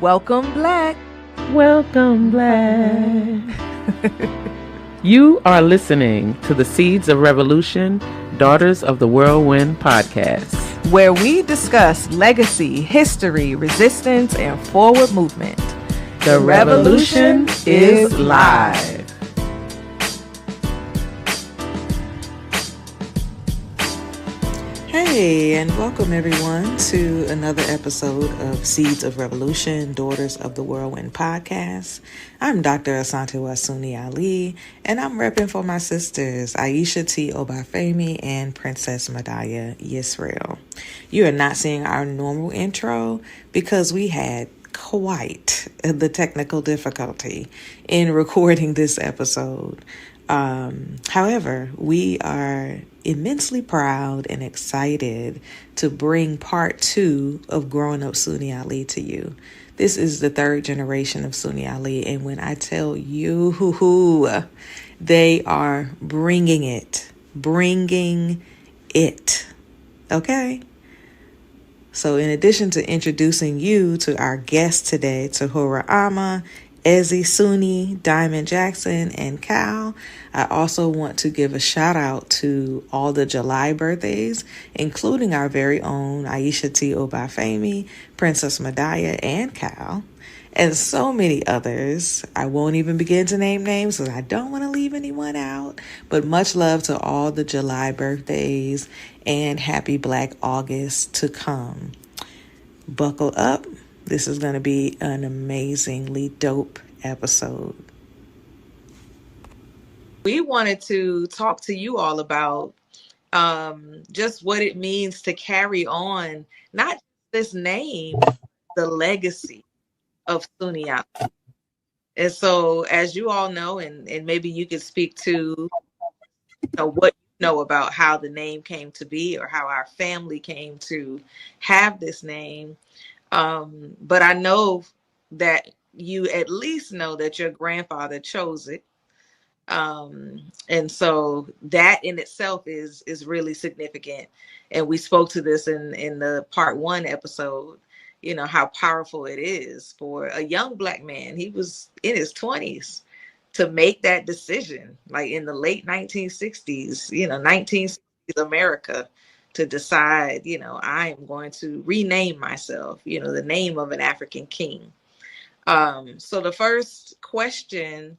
Welcome, Black. Welcome, Black. You are listening to the Seeds of Revolution, Daughters of the Whirlwind podcast, where we discuss legacy, history, resistance, and forward movement. The revolution is live. Hey, and welcome everyone to another episode of Seeds of Revolution, Daughters of the Whirlwind podcast. I'm Dr. Asantewa Sunni-Ali, and I'm repping for my sisters, Aiyisha T, Obafemi, and Princess Mdaiyah Yisrael. You are not seeing our normal intro because we had quite the technical difficulty in recording this episode. However, we are immensely proud and excited to bring part 2 of Growing Up Sunni-Ali to you. This is the third generation of Sunni-Ali, and when I tell you, they are bringing it, okay? So in addition to introducing you to our guests today, Tehura Ama, EzeSunni, Diamond Jackson, and Khal, I also want to give a shout out to all the July birthdays, including our very own Aiyisha T, Obafemi, Princess Mdaiyah, and Khal, and so many others. I won't even begin to name names because I don't want to leave anyone out, but much love to all the July birthdays and happy Black August to come. Buckle up. This is going to be an amazingly dope episode. We wanted to talk to you all about just what it means to carry on, not this name, the legacy of Sunni-Ali. And so, as you all know, and maybe you could speak to what you know about how the name came to be or how our family came to have this name. But I know that you at least know that your grandfather chose it. And so that in itself is really significant. And we spoke to this in the part 1 episode, how powerful it is for a young Black man. He was in his 20s to make that decision, like in the late 1960s, 1960s America, to decide, I am going to rename myself, the name of an African king. So the first question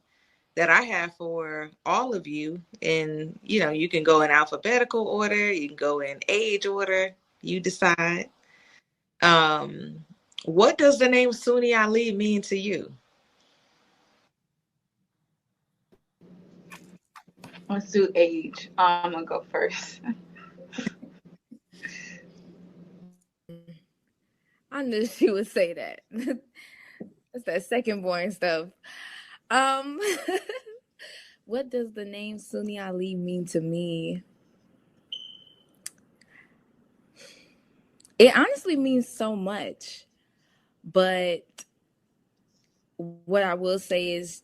that I have for all of you, and, you can go in alphabetical order, you can go in age order, you decide. What does the name Sunni-Ali mean to you? Let's do age. I'm going to go first. I knew she would say that. That's that second born stuff. What does the name Sunni-Ali mean to me? It honestly means so much. But what I will say is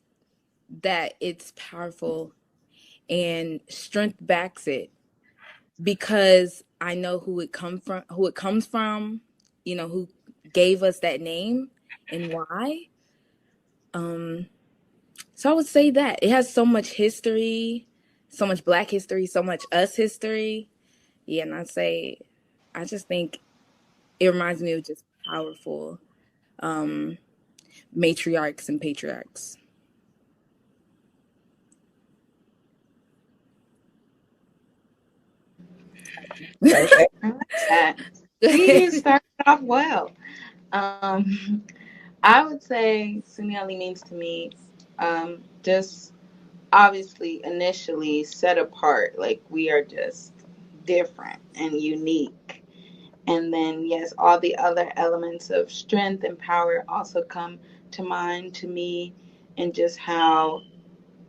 that it's powerful and strength backs it, because I know who it comes from, who gave us that name and why. So I would say that it has so much history, so much Black history, so much us history. Yeah, and I just think it reminds me of just powerful matriarchs and patriarchs. He started off well. I would say Sunni-Ali means to me just obviously initially set apart, like we are just different and unique. And then, yes, all the other elements of strength and power also come to mind to me, and just how,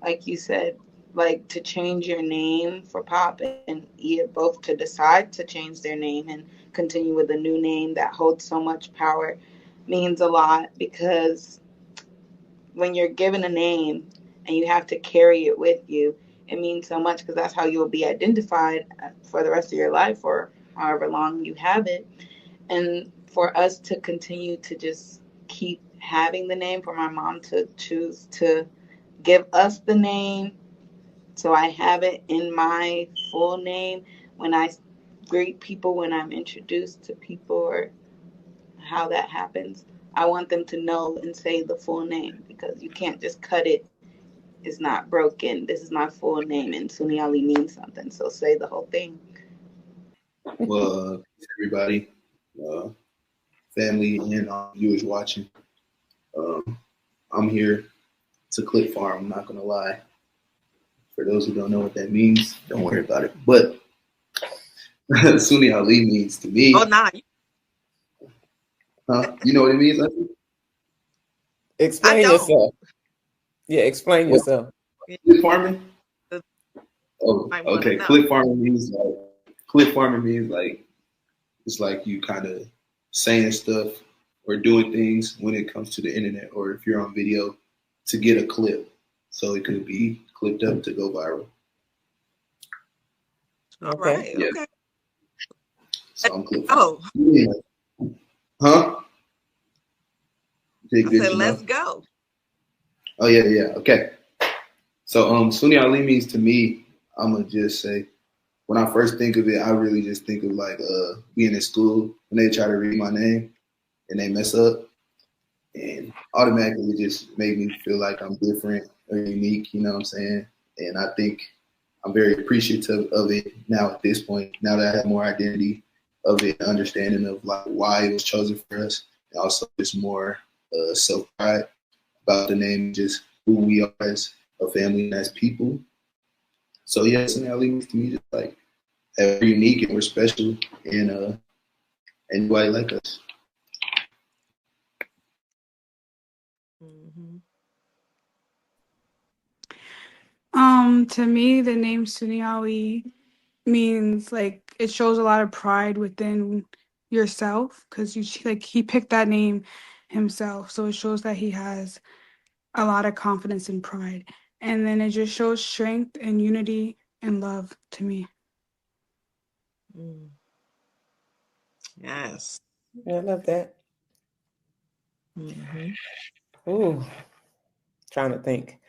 like you said, like to change your name for Pop and either both to decide to change their name and continue with a new name that holds so much power means a lot, because when you're given a name and you have to carry it with you, it means so much, because that's how you will be identified for the rest of your life or however long you have it. And for us to continue to just keep keep having the name, for my mom to choose to give us the name. So I have it in my full name when I greet people, when I'm introduced to people, or how that happens. I want them to know and say the full name, because you can't just cut it. It's not broken. This is my full name, and Sunni-Ali means something. So say the whole thing. Well, everybody, family, and viewers watching, I'm here to clip farm. I'm not gonna lie. For those who don't know what that means, don't worry about it. But Sunni-Ali means to me. Oh, nah. Huh? You know what it means? Explain yourself. Yeah, explain yourself. Clip farming? Oh, okay. Clip farming means like it's like you kind of saying stuff or doing things when it comes to the internet, or if you're on video, to get a clip. So it could be clipped up to go viral. All right. Yeah. Okay. So I'm clipping. Oh. Yeah. Huh? I said, let's go. Oh yeah. Okay. So Sunni-Ali means to me, I'm gonna just say, when I first think of it, I really just think of like being in school when they try to read my name and they mess up, and automatically it just made me feel like I'm different or unique, you know what I'm saying? And I think I'm very appreciative of it now at this point, now that I have more identity of it, understanding of like why it was chosen for us, and also just more self-pride about the name, just who we are as a family and as people. So yeah, Sunni-Ali means to me just like we're unique and we're special, and anybody like us. To me, the name Sunni-Ali means like it shows a lot of pride within yourself, because he picked that name himself, so it shows that he has a lot of confidence and pride, and then it just shows strength and unity and love to me. Yes. Yeah, I love that. Ooh, trying to think.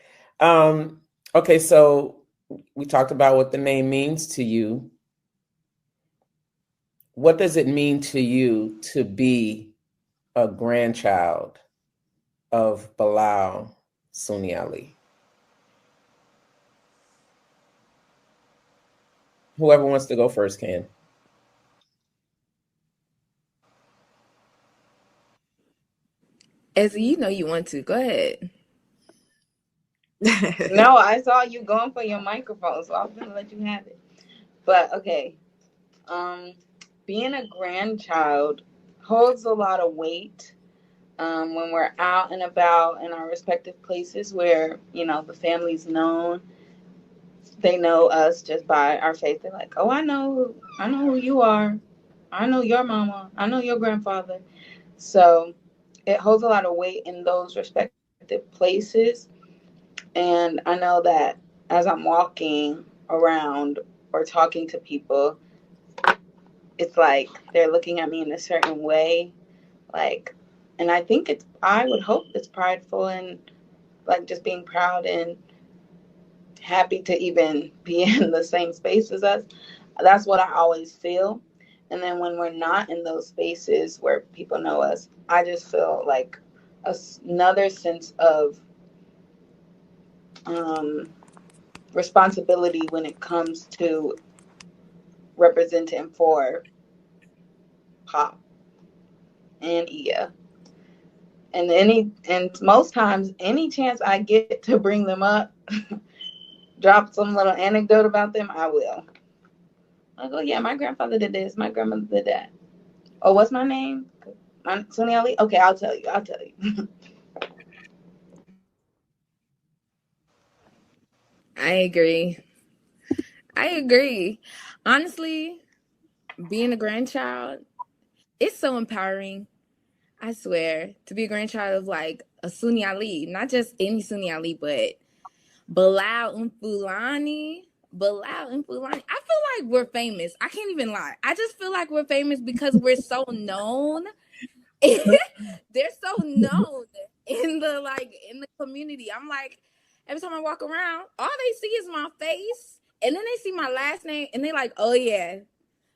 Okay, so we talked about what the name means to you. What does it mean to you to be a grandchild of Bilal Sunni-Ali? Whoever wants to go first can. Ezzy, you know you want to. Go ahead. No, I saw you going for your microphone, so I was gonna let you have it. But okay, being a grandchild holds a lot of weight when we're out and about in our respective places where, you know, the family's known. They know us just by our face. They're like, oh, I know who you are. I know your mama. I know your grandfather. So it holds a lot of weight in those respective places. And I know that as I'm walking around or talking to people, it's like they're looking at me in a certain way. Like, and I would hope it's prideful and like just being proud and happy to even be in the same space as us. That's what I always feel. And then when we're not in those spaces where people know us, I just feel like another sense of responsibility when it comes to representing for Pop and Iya. And most times, any chance I get to bring them up, drop some little anecdote about them, I will. I'll go, yeah, my grandfather did this, my grandmother did that. Oh, what's my name? Sunni-Ali? Okay, I'll tell you. I agree. Honestly, being a grandchild, it's so empowering. I swear, to be a grandchild of like a Sunni-Ali, not just any Sunni-Ali, but Bilal and Fulani. I feel like we're famous. I can't even lie. I just feel like we're famous because we're so known they're so known in the community. I'm like, every time I walk around, all they see is my face, and then they see my last name, and they're like, "Oh yeah,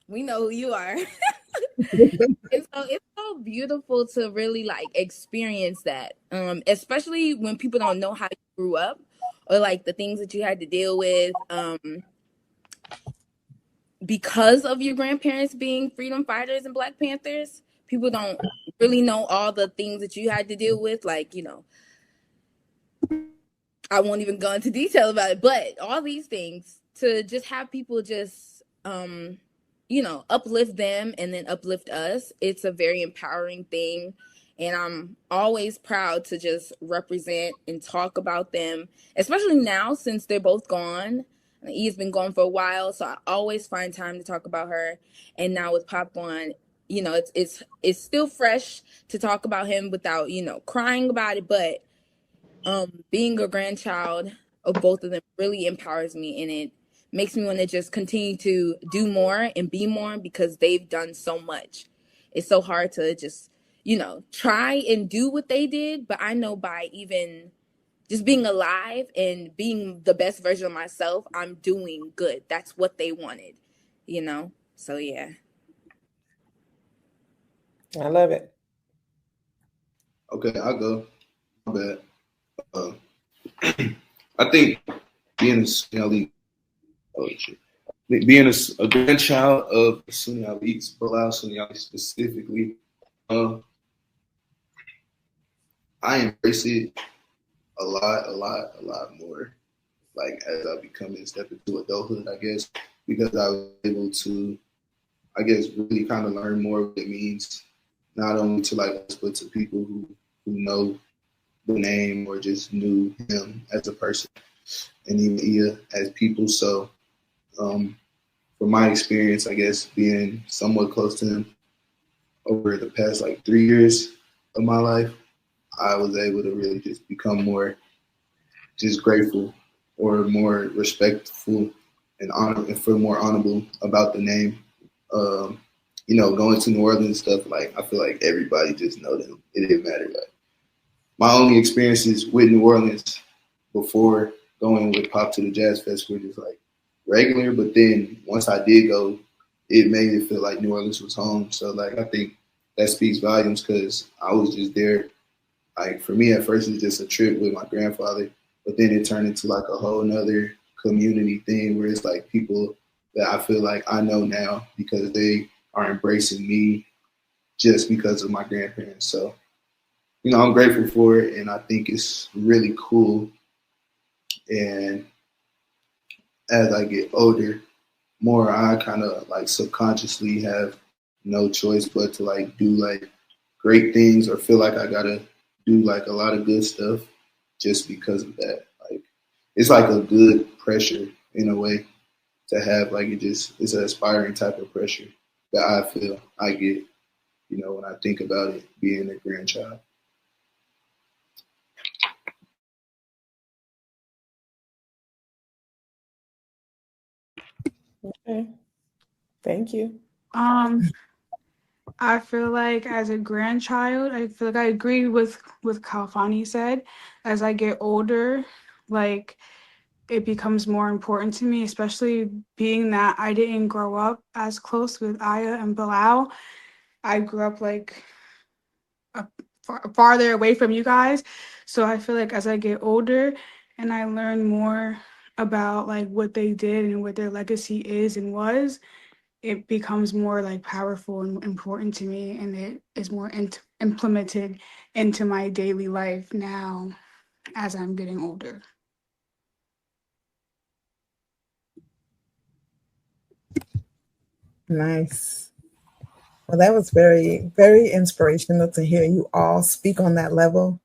we know who you are." And so it's so beautiful to really like experience that, especially when people don't know how you grew up or like the things that you had to deal with, because of your grandparents being freedom fighters and Black Panthers. People don't really know all the things that you had to deal with, like, I won't even go into detail about it, but all these things, to just have people just uplift them and then uplift us, it's a very empowering thing. And I'm always proud to just represent and talk about them, especially now since they're both gone. E has been gone for a while, so I always find time to talk about her. And now with Pop gone, it's still fresh to talk about him without crying about it, but being a grandchild of both of them really empowers me, and it makes me want to just continue to do more and be more, because they've done so much. It's so hard to just try and do what they did, but I know by even just being alive and being the best version of myself, I'm doing good. That's what they wanted, so yeah. I love it. Okay, I'll go. My bad. I think being a Sunni-Ali, being a grandchild of Sunni-Ali, Bilal Sunni-Ali specifically, I embrace it a lot more. Like as I become and step into adulthood, I guess, because I was able to, I guess, really kind of learn more what it means, not only to like us, but to people who know the name or just knew him as a person, and even Iya as people. So, from my experience, I guess being somewhat close to him over the past like 3 years of my life, I was able to really just become more just grateful or more respectful and feel more honorable about the name. Going to New Orleans and stuff, like I feel like everybody just know them. It didn't matter. Like my only experiences with New Orleans before going with Pop to the Jazz Fest were just like regular, but then once I did go, it made it feel like New Orleans was home. So like I think that speaks volumes, because I was just there. Like for me at first it was just a trip with my grandfather, but then it turned into like a whole nother community thing where it's like people that I feel like I know now because they are embracing me just because of my grandparents. So, I'm grateful for it, and I think it's really cool. And as I get older, more I kind of like subconsciously have no choice but to like do like great things or feel like I gotta do like a lot of good stuff just because of that. Like it's like a good pressure in a way to have. Like it's an aspiring type of pressure that I feel I get, when I think about it being a grandchild. Okay. Thank you. I feel like as a grandchild, I feel like I agree with Kalfani said. As I get older, like it becomes more important to me, especially being that I didn't grow up as close with Aya and Bilal. I grew up like farther away from you guys. So I feel like as I get older and I learn more about like what they did and what their legacy is and was, it becomes more like powerful and important to me, and it is more implemented into my daily life now as I'm getting older. Nice. Well, that was very, very inspirational to hear you all speak on that level.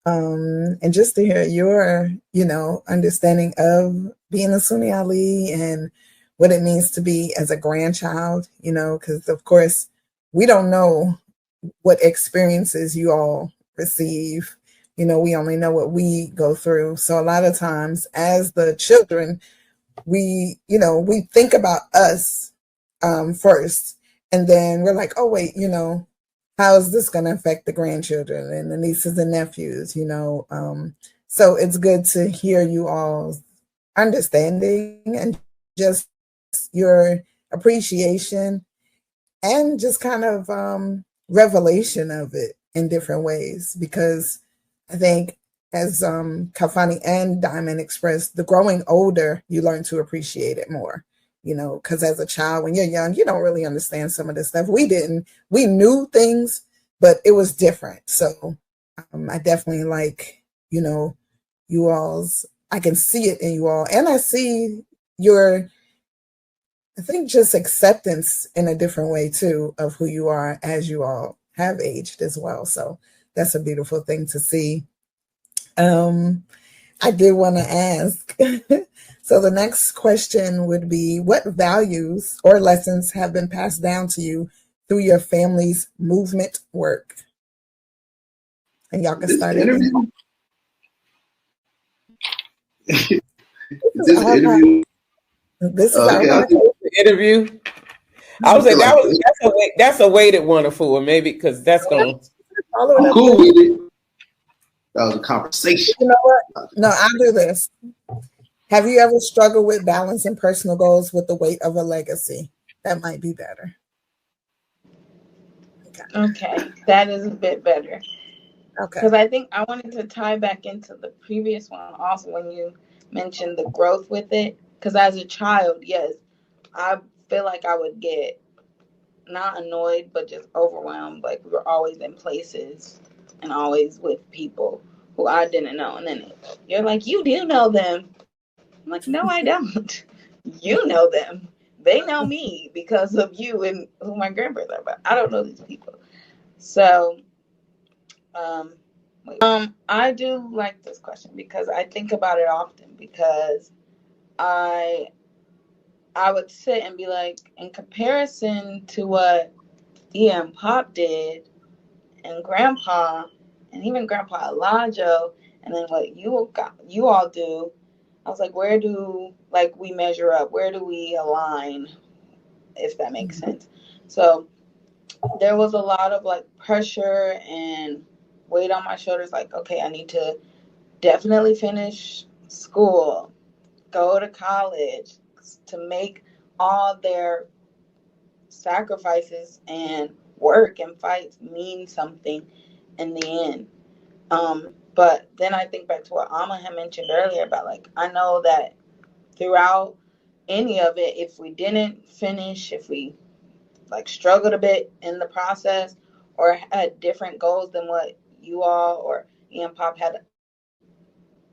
And just to hear your, understanding of being a Sunni-Ali and what it means to be as a grandchild, because of course we don't know what experiences you all receive. We only know what we go through. So a lot of times as the children, we think about us first, and then we're like, oh wait, how is this going to affect the grandchildren and the nieces and nephews, you know? So it's good to hear you all's understanding and just your appreciation and just kind of revelation of it in different ways, because I think, as Kafani and Diamond expressed, the growing older, you learn to appreciate it more, you know, because as a child, when you're young, you don't really understand some of this stuff. We didn't. We knew things, but it was different. So I definitely like, you know, you all's, I can see it in you all. And I see your, I think, just acceptance in a different way too of who you are as you all have aged as well. So that's a beautiful thing to see. I did want to ask, so the next question would be, what values or lessons have been passed down to you through your family's movement work? And y'all can start it. This interview. This is our interview. I was saying that's a weighted one for maybe, because that's going to. I'm cool with it. That was a conversation. You know what? No, I'll do this. Have you ever struggled with balancing personal goals with the weight of a legacy? That might be better. Okay, that is a bit better. Okay. Because I think I wanted to tie back into the previous one also when you mentioned the growth with it. Because as a child, yes, I feel like I would get not annoyed, but just overwhelmed. Like we were always in places and always with people who I didn't know. And then you're like, you do know them. I'm like, no, I don't. You know them. They know me because of you and who my grandparents are, but I don't know these people. So, I do like this question because I think about it often, because I would sit and be like, in comparison to what Ia and Pop did, and Grandpa, and even Grandpa Elijah, and then what you all do, I was like, where do we measure up? Where do we align? If that makes sense. So there was a lot of pressure and weight on my shoulders. Like, okay, I need to definitely finish school, go to college, to make all their sacrifices and work and fights mean something in the end. But then I think back to what Amma had mentioned earlier about I know that throughout any of it, if we didn't finish, if we struggled a bit in the process or had different goals than what you all or Ian Pop had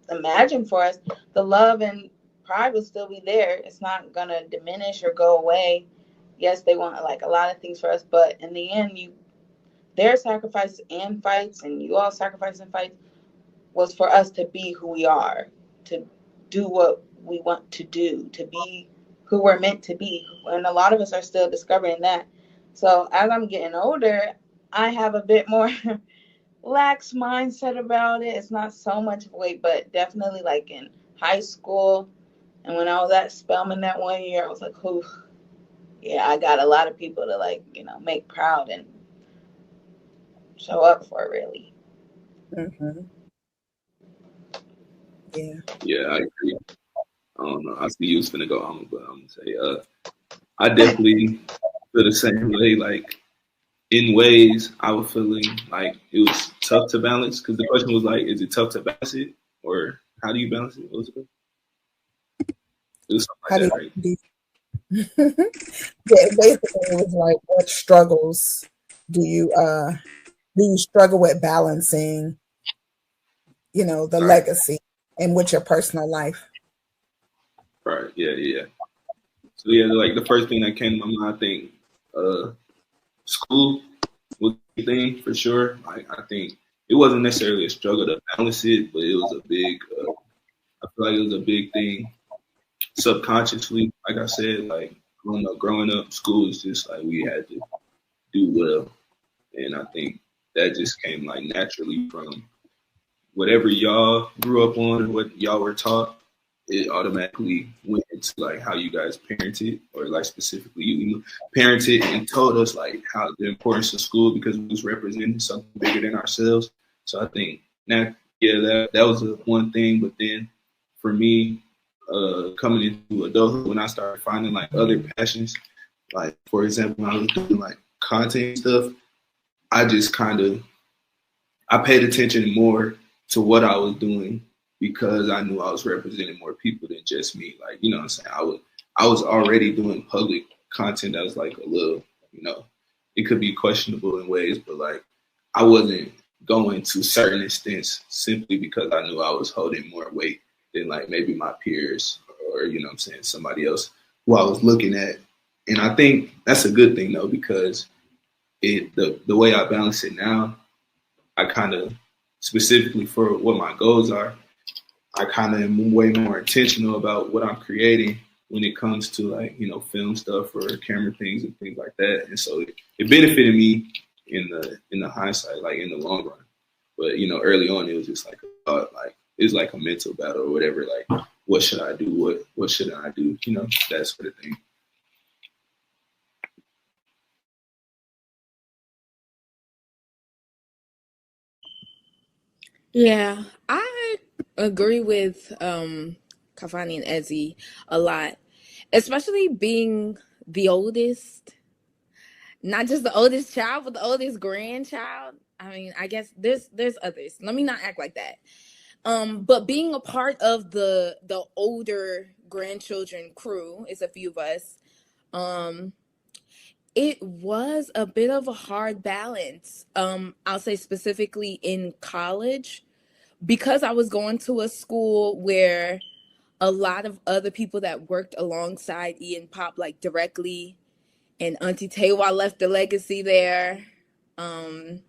imagined for us, the love and pride will still be there. It's not gonna diminish or go away. Yes, they want a lot of things for us, but in the end, their sacrifices and fights, and you all sacrifices and fights, was for us to be who we are, to do what we want to do, to be who we're meant to be. And a lot of us are still discovering that. So as I'm getting older, I have a bit more lax mindset about it. It's not so much weight, but definitely in high school and when I was at Spelman that one year, I was like, "Ooh, yeah, I got a lot of people to make proud and show up for, really." Mm-hmm. Yeah. Yeah, I agree. I don't know. I see you was finna go on, but I'm gonna say, I definitely feel the same way. In ways, I was feeling like it was tough to balance, because the question was is it tough to balance it, or how do you balance it? What was it? It was something like that, right? Yeah, basically it was what struggles do you struggle with balancing, the legacy and with your personal life? Right. Yeah. So yeah, the first thing that came to my mind, I think, school was the thing for sure. I think it wasn't necessarily a struggle to balance it, but it was a big. I feel like it was a big thing subconsciously. Like I said, growing up, school is just we had to do well, and I think that just came naturally from whatever y'all grew up on and what y'all were taught. It automatically went into like how you guys parented, or like specifically you parented and told us like how the importance of school, because we was representing something bigger than ourselves. So I think that was one thing. But then for me, coming into adulthood, when I started finding like other passions, like for example, when I was doing like content stuff, I just I paid attention more to what I was doing, because I knew I was representing more people than just me. Like, you know what I'm saying? I was already doing public content that was like a little, you know, it could be questionable in ways, but like I wasn't going to certain extents simply because I knew I was holding more weight than like maybe my peers, or, you know what I'm saying, somebody else who I was looking at. And I think that's a good thing though, because the way I balance it now, I kind of, specifically for what my goals are, I kind of am way more intentional about what I'm creating when it comes to like, you know, film stuff or camera things and things like that. And so it benefited me in the hindsight, like in the long run. But, you know, early on, it was just like a thought, like it was like a mental battle or whatever. Like, what should I do? What shouldn't I do? You know, that sort of thing. Yeah, I agree with Kafani and Ezzy a lot, especially being the oldest. Not just the oldest child, but the oldest grandchild. I mean, I guess there's others. Let me not act like that. But being a part of the older grandchildren crew, it's a few of us. It was a bit of a hard balance. I'll say specifically in college, because I was going to a school where a lot of other people that worked alongside Ian Pop, like directly, and Auntie Tewa left a legacy there. And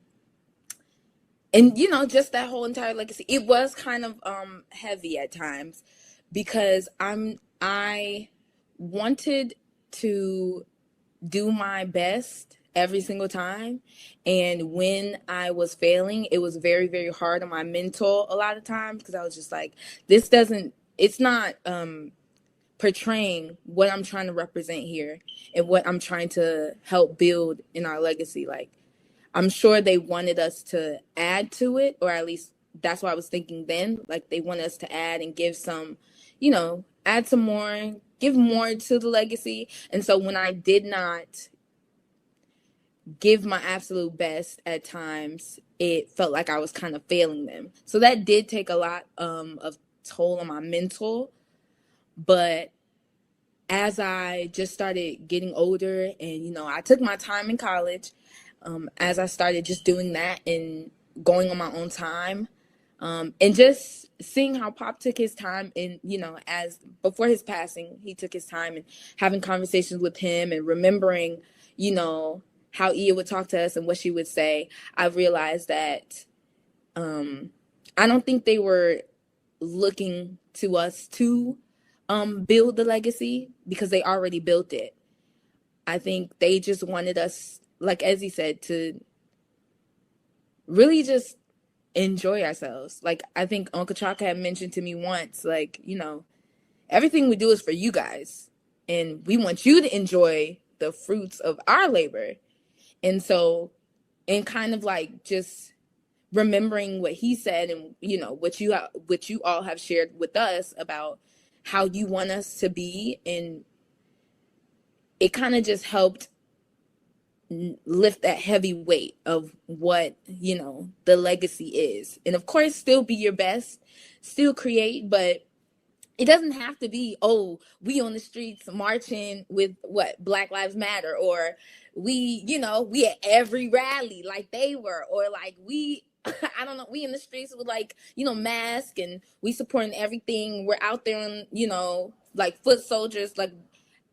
you know, just that whole entire legacy. It was kind of heavy at times, because I wanted to do my best every single time, and when I was failing, it was very, very hard on my mental a lot of times, because I was just like, it's not portraying what I'm trying to represent here and what I'm trying to help build in our legacy. Like, I'm sure they wanted us to add to it, or at least that's what I was thinking then. Like, they want us to add and give some, you know, add some more, give more to the legacy. And so when I did not give my absolute best at times, it felt like I was kind of failing them. So that did take a lot of toll on my mental. But as I just started getting older, and, you know, I took my time in college, as I started just doing that and going on my own time, and just seeing how Pop took his time, and, you know, as before his passing, he took his time, and having conversations with him and remembering, you know, how Ia would talk to us and what she would say, I realized that I don't think they were looking to us to build the legacy, because they already built it. I think they just wanted us, like Ezzy said, to really just enjoy ourselves. Like, I think Uncle Chaka had mentioned to me once, like, you know, everything we do is for you guys, and we want you to enjoy the fruits of our labor. And so, and kind of like just remembering what he said, and, you know, what you all have shared with us about how you want us to be, and it kind of just helped lift that heavy weight of what, you know, the legacy is. And of course, still be your best, still create, but it doesn't have to be, oh, we on the streets marching with what, Black Lives Matter, or we, you know, we at every rally like they were, or like we I don't know, we in the streets with, like, you know, masks, and we supporting everything. We're out there on, you know, like foot soldiers. Like,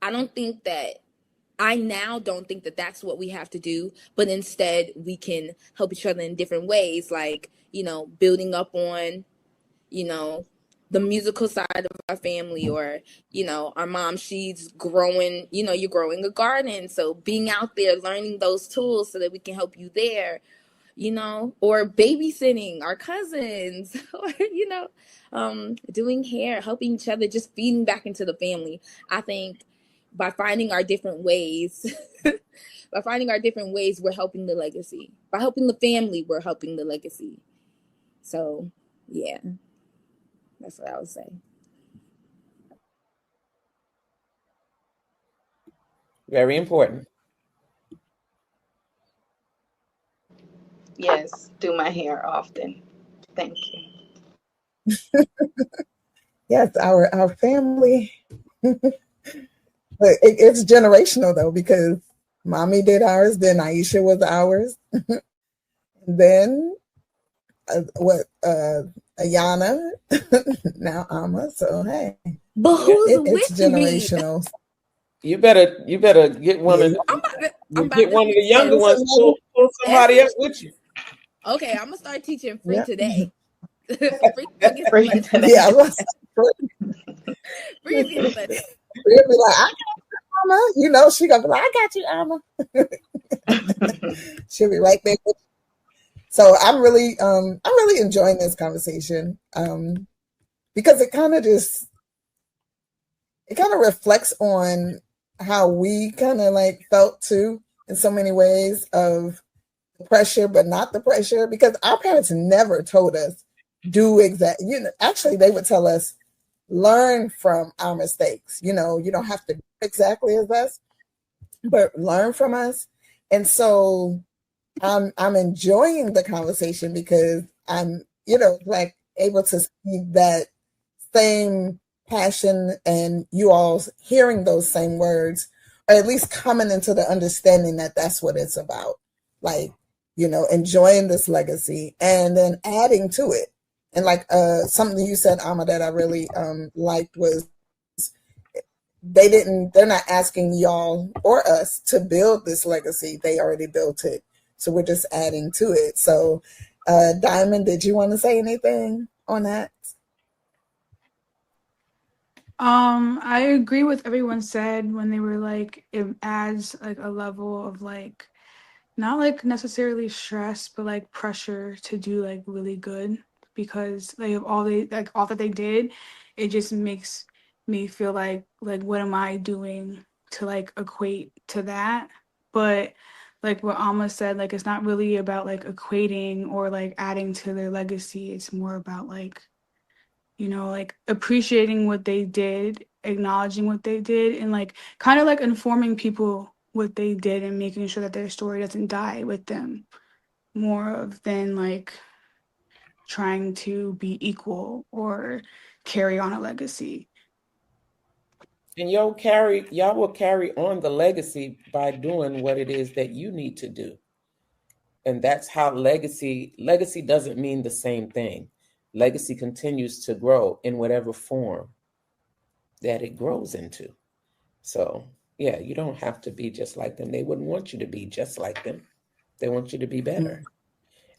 I now don't think that that's what we have to do, but instead we can help each other in different ways, like, you know, building up on, you know, the musical side of our family, or, you know, our mom, she's growing, you know, you're growing a garden, so being out there learning those tools so that we can help you there. or babysitting our cousins, or, doing hair, helping each other, just feeding back into the family. I think by finding our different ways, we're helping the legacy. By helping the family, we're helping the legacy. So, yeah, that's what I would say. Very important. Yes, do my hair often. Thank you. Yes, our family. But it's generational though, because mommy did ours, then Aiyisha was ours, then Ayana, now Ama. So hey, But who's it's with me? generational. You better get one of the younger ones. Pull somebody else with you. Okay, I'm gonna start teaching free Yeah. today. Free today. Yeah, Free today. She'll be like, I got you, Ama. You know, she gonna be like, I got you, Ama. She'll be right there. So I'm really enjoying this conversation because it kind of reflects on how we kind of like felt too in so many ways of the pressure, but not the pressure, because our parents never told us do actually they would tell us learn from our mistakes. You don't have to do exactly as us, but learn from us. And so I'm enjoying the conversation because I'm, like able to see that same passion and you all hearing those same words, or at least coming into the understanding that that's what it's about. Like, enjoying this legacy and then adding to it. And like something you said, Ama, that I really liked was they're not asking y'all or us to build this legacy. They already built it. So we're just adding to it. So Diamond, did you want to say anything on that? I agree with everyone said when they were like, it adds like a level of like, not like necessarily stress, but like pressure to do like really good, because like all that they did, it just makes me feel like what am I doing to like equate to that? But like what Alma said, like it's not really about like equating or like adding to their legacy. It's more about like, like appreciating what they did, acknowledging what they did, and like kind of like informing people what they did and making sure that their story doesn't die with them, more of than like trying to be equal or carry on a legacy. And y'all will carry on the legacy by doing what it is that you need to do. And that's how legacy doesn't mean the same thing. Legacy continues to grow in whatever form that it grows into. So yeah, you don't have to be just like them. They wouldn't want you to be just like them. They want you to be better.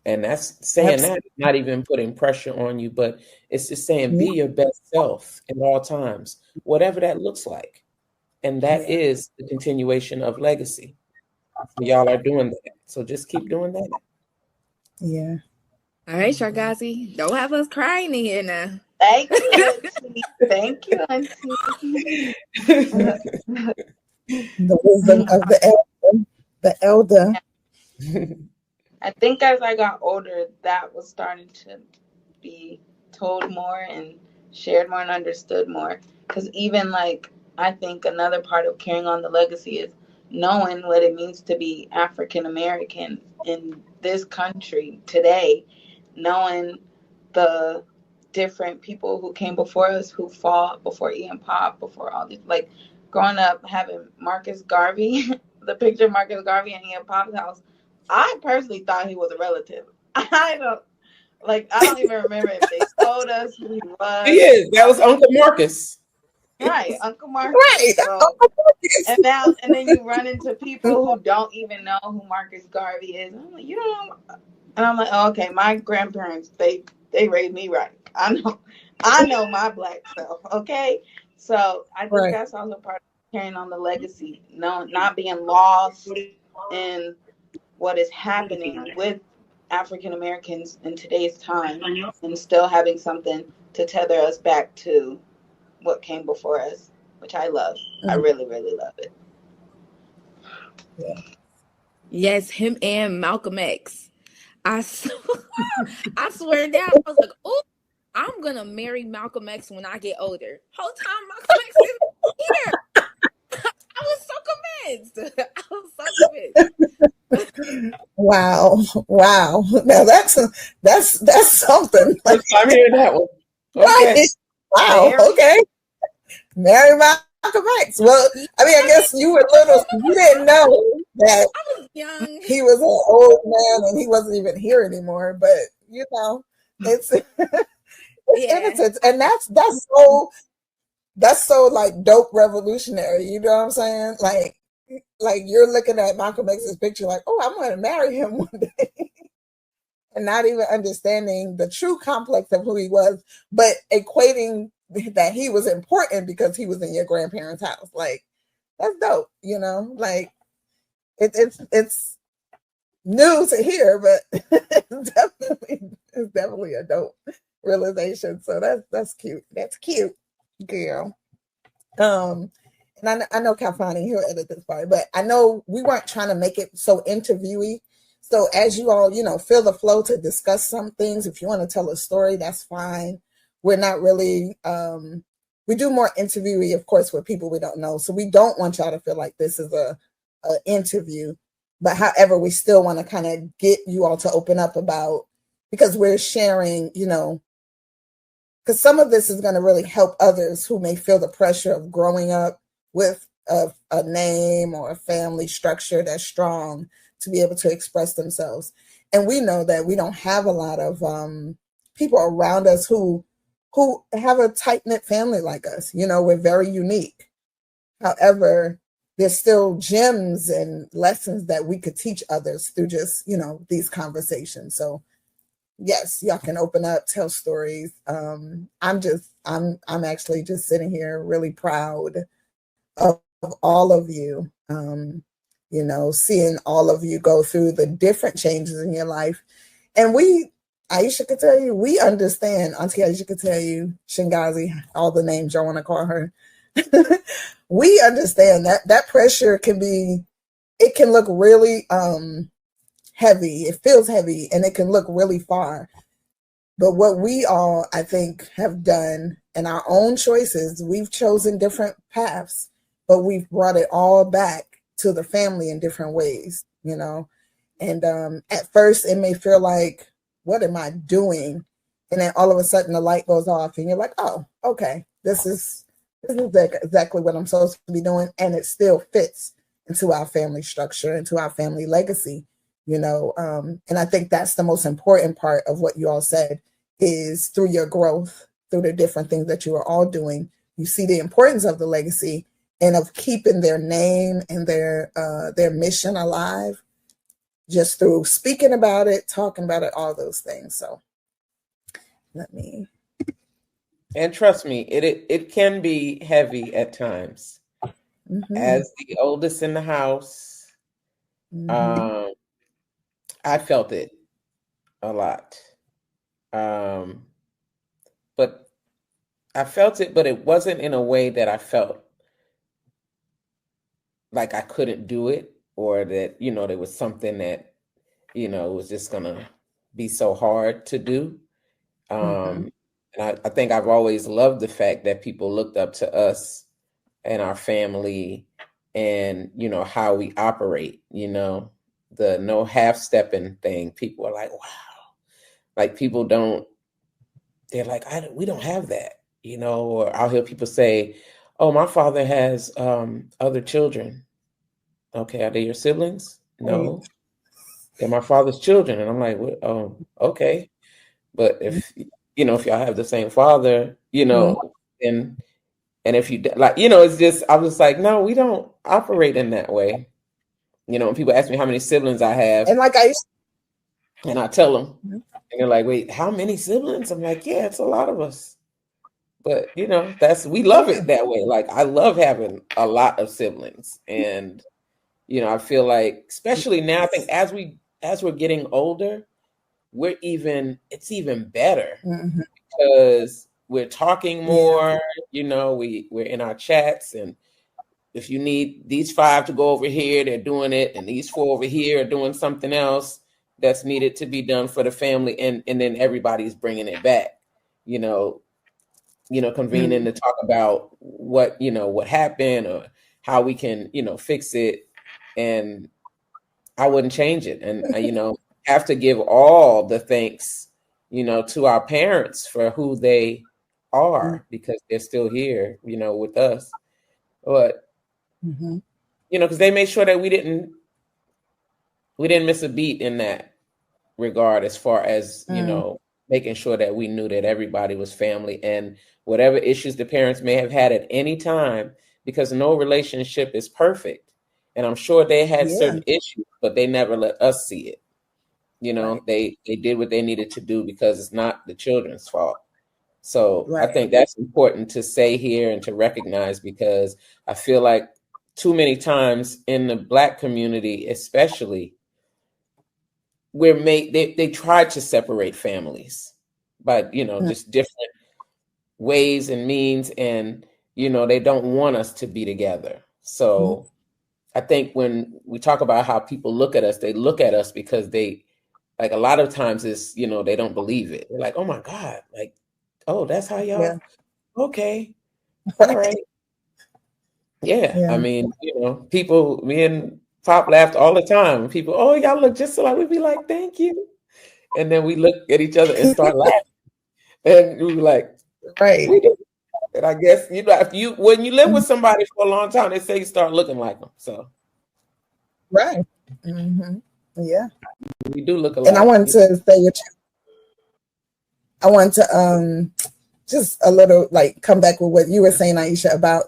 And that's saying that, not even putting pressure on you, but it's just saying be your best self at all times, whatever that looks like. And that is the continuation of legacy. So y'all are doing that. So just keep doing that. Yeah. All right, Shargazi, don't have us crying in here now. Thank you, Auntie. Thank you, Auntie. The wisdom of the elder. I think as I got older, that was starting to be told more and shared more and understood more. Because even like, I think another part of carrying on the legacy is knowing what it means to be African American in this country today, knowing the different people who came before us, who fought before Ian Pop, before all these, like growing up having Marcus Garvey, the picture of Marcus Garvey in Ian Pop's house. I personally thought he was a relative. I don't even remember if they told us who he was. He is. That was Uncle Marcus. Right, Uncle Marcus. Right. So, and then you run into people who don't even know who Marcus Garvey is. I'm like, you don't know. And I'm like, oh, okay, my grandparents, they raised me right. I know my black self. Okay, so I think that's also part of carrying on the legacy. No, not being lost in what is happening with African Americans in today's time and still having something to tether us back to what came before us, which I love. I really, really love it. Yeah. Yes, him and Malcolm X. I swear down, I was like, oh, I'm gonna marry Malcolm X when I get older. Whole time Malcolm X is here. I was so convinced. I was so convinced. Wow. Now that's something. First time hearing that one. Okay. Right. Wow. Okay. Marry Malcolm X. Well, I mean, I guess you were little, so you didn't know that I was young. he was an old man and he wasn't even here anymore. But you know, it's innocence, and that's so like dope revolutionary. You know what I'm saying? Like you're looking at Malcolm X's picture, like, oh, I'm going to marry him one day. And not even understanding the true complex of who he was, but equating that he was important because he was in your grandparents' house. Like, that's dope, you know? Like, it's new to hear, but it's definitely a dope realization. So that's cute. That's cute, girl. And I know Kalfani, he'll edit this part, but I know we weren't trying to make it so interviewee. So as you all, feel the flow to discuss some things, if you want to tell a story, that's fine. We're not really, we do more interviewee, of course, with people we don't know. So we don't want y'all to feel like this is a interview. But however, we still want to kind of get you all to open up about, because we're sharing, because some of this is going to really help others who may feel the pressure of growing up with a name or a family structure that's strong to be able to express themselves. And we know that we don't have a lot of people around us who have a tight-knit family like us. We're very unique. However, there's still gems and lessons that we could teach others through just, these conversations. So yes, y'all can open up, tell stories. I'm actually just sitting here really proud of all of you. Seeing all of you go through the different changes in your life. And Aiyisha could tell you, we understand. Auntie Aiyisha could tell you, Shingazi, all the names y'all want to call her. We understand that pressure it can look really heavy. It feels heavy and it can look really far. But what we all, I think, have done in our own choices, we've chosen different paths, but we've brought it all back to the family in different ways, And at first it may feel like, what am I doing? And then all of a sudden the light goes off and you're like, oh, okay, this is exactly what I'm supposed to be doing. And it still fits into our family structure, into our family legacy, And I think that's the most important part of what you all said, is through your growth, through the different things that you are all doing, you see the importance of the legacy and of keeping their name and their mission alive, just through speaking about it, talking about it, all those things. So And trust me, it can be heavy at times. Mm-hmm. As the oldest in the house, I felt it a lot. But I felt it, but it wasn't in a way that I felt like I couldn't do it, or that, there was something that, was just gonna be so hard to do. And I think I've always loved the fact that people looked up to us and our family and, how we operate, the no half-stepping thing. People are like, wow. Like people they're like, we don't have that, or I'll hear people say, oh, my father has other children. Okay, are they your siblings? No, they're my father's children. And I'm like, oh, okay. But if, if y'all have the same father, and if you like, it's just, I was like, no, we don't operate in that way. When people ask me how many siblings I have, and and I tell them, and they're like, wait, how many siblings? I'm like, yeah, it's a lot of us. But, we love it that way. Like, I love having a lot of siblings. And, I feel like, especially now, I think as we're getting older, it's even better Mm-hmm. because we're talking more, we're in our chats, and if you need these 5 to go over here, they're doing it, and these 4 over here are doing something else that's needed to be done for the family, and then everybody's bringing it back, convening to talk about what happened or how we can, fix it. And I wouldn't change it. And I have to give all the thanks, to our parents for who they are, because they're still here, with us. But because they made sure that we didn't miss a beat in that regard, as far as making sure that we knew that everybody was family, and whatever issues the parents may have had at any time, because no relationship is perfect, and I'm sure they had certain issues, but they never let us see it. They did what they needed to do, because it's not the children's fault. So I think that's important to say here and to recognize, because I feel like too many times in the Black community, especially, they tried to separate families by just different ways and means, and they don't want us to be together. So I think when we talk about how people look at us, they look at us because they, like, a lot of times it's they don't believe it. They're like, oh my God, like, oh, that's how y'all, okay, all right. I mean, people, me and Pop laughed all the time. People, oh, y'all look just alike. We'd be like, thank you. And then we look at each other and start laughing. And we be like, we do. And I guess, when you live with somebody for a long time, they say you start looking like them. So. Yeah. We do look alike. And I wanted to say, I want to just a little, like, come back with what you were saying, Aiyisha, about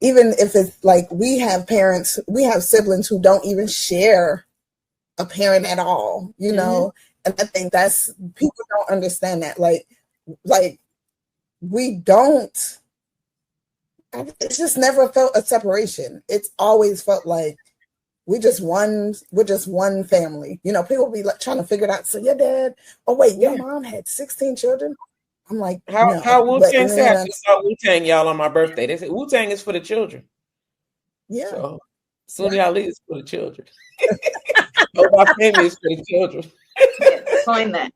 even if it's like we have siblings who don't even share a parent at all, and I think that's, people don't understand that. Like we don't, it's just never felt a separation. It's always felt like we're just one family. People be like trying to figure it out. So your dad, oh wait, your mom had 16 children? I'm like, how Wu-Tang said, I saw Wu-Tang, y'all, on my birthday. They said Wu-Tang is for the children. Yeah. So Sunni-Ali is for the children. Obafemi is for the children. Coin that.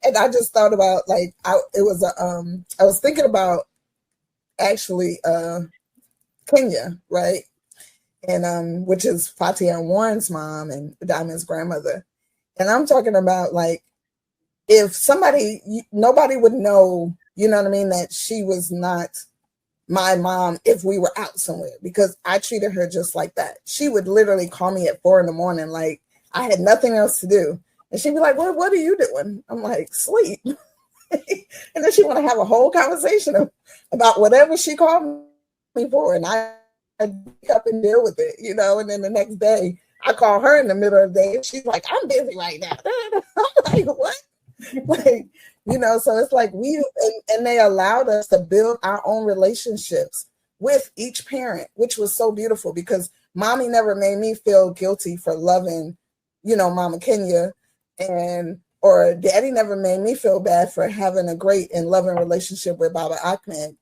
And I just thought about, like, I was thinking about actually Kenya, right? And which is Fatia and Warren's mom and Diamond's grandmother. And I'm talking about, like, if nobody would know, you know what I mean, that she was not my mom if we were out somewhere, because I treated her just like that. She would literally call me at 4 a.m, like I had nothing else to do. And she'd be like, what are you doing? I'm like, sleep. And then she want to have a whole conversation about whatever she called me for. And I pick up and deal with it, and then the next day I call her in the middle of the day and she's like, I'm busy right now. I'm like, what? Like, so it's like and they allowed us to build our own relationships with each parent, which was so beautiful, because mommy never made me feel guilty for loving, Mama Kenya, or daddy never made me feel bad for having a great and loving relationship with Baba Ahmed.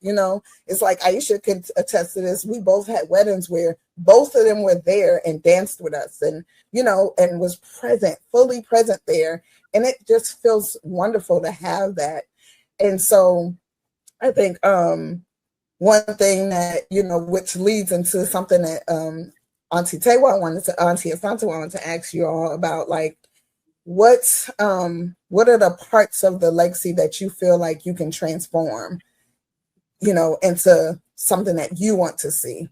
It's like Aiyisha can attest to this. We both had weddings where both of them were there and danced with us, and and was fully present there. And it just feels wonderful to have that. And so I think one thing that, which leads into something that Auntie Asantewa wanted to ask you all about, like, what are the parts of the legacy that you feel like you can transform, into something that you want to see?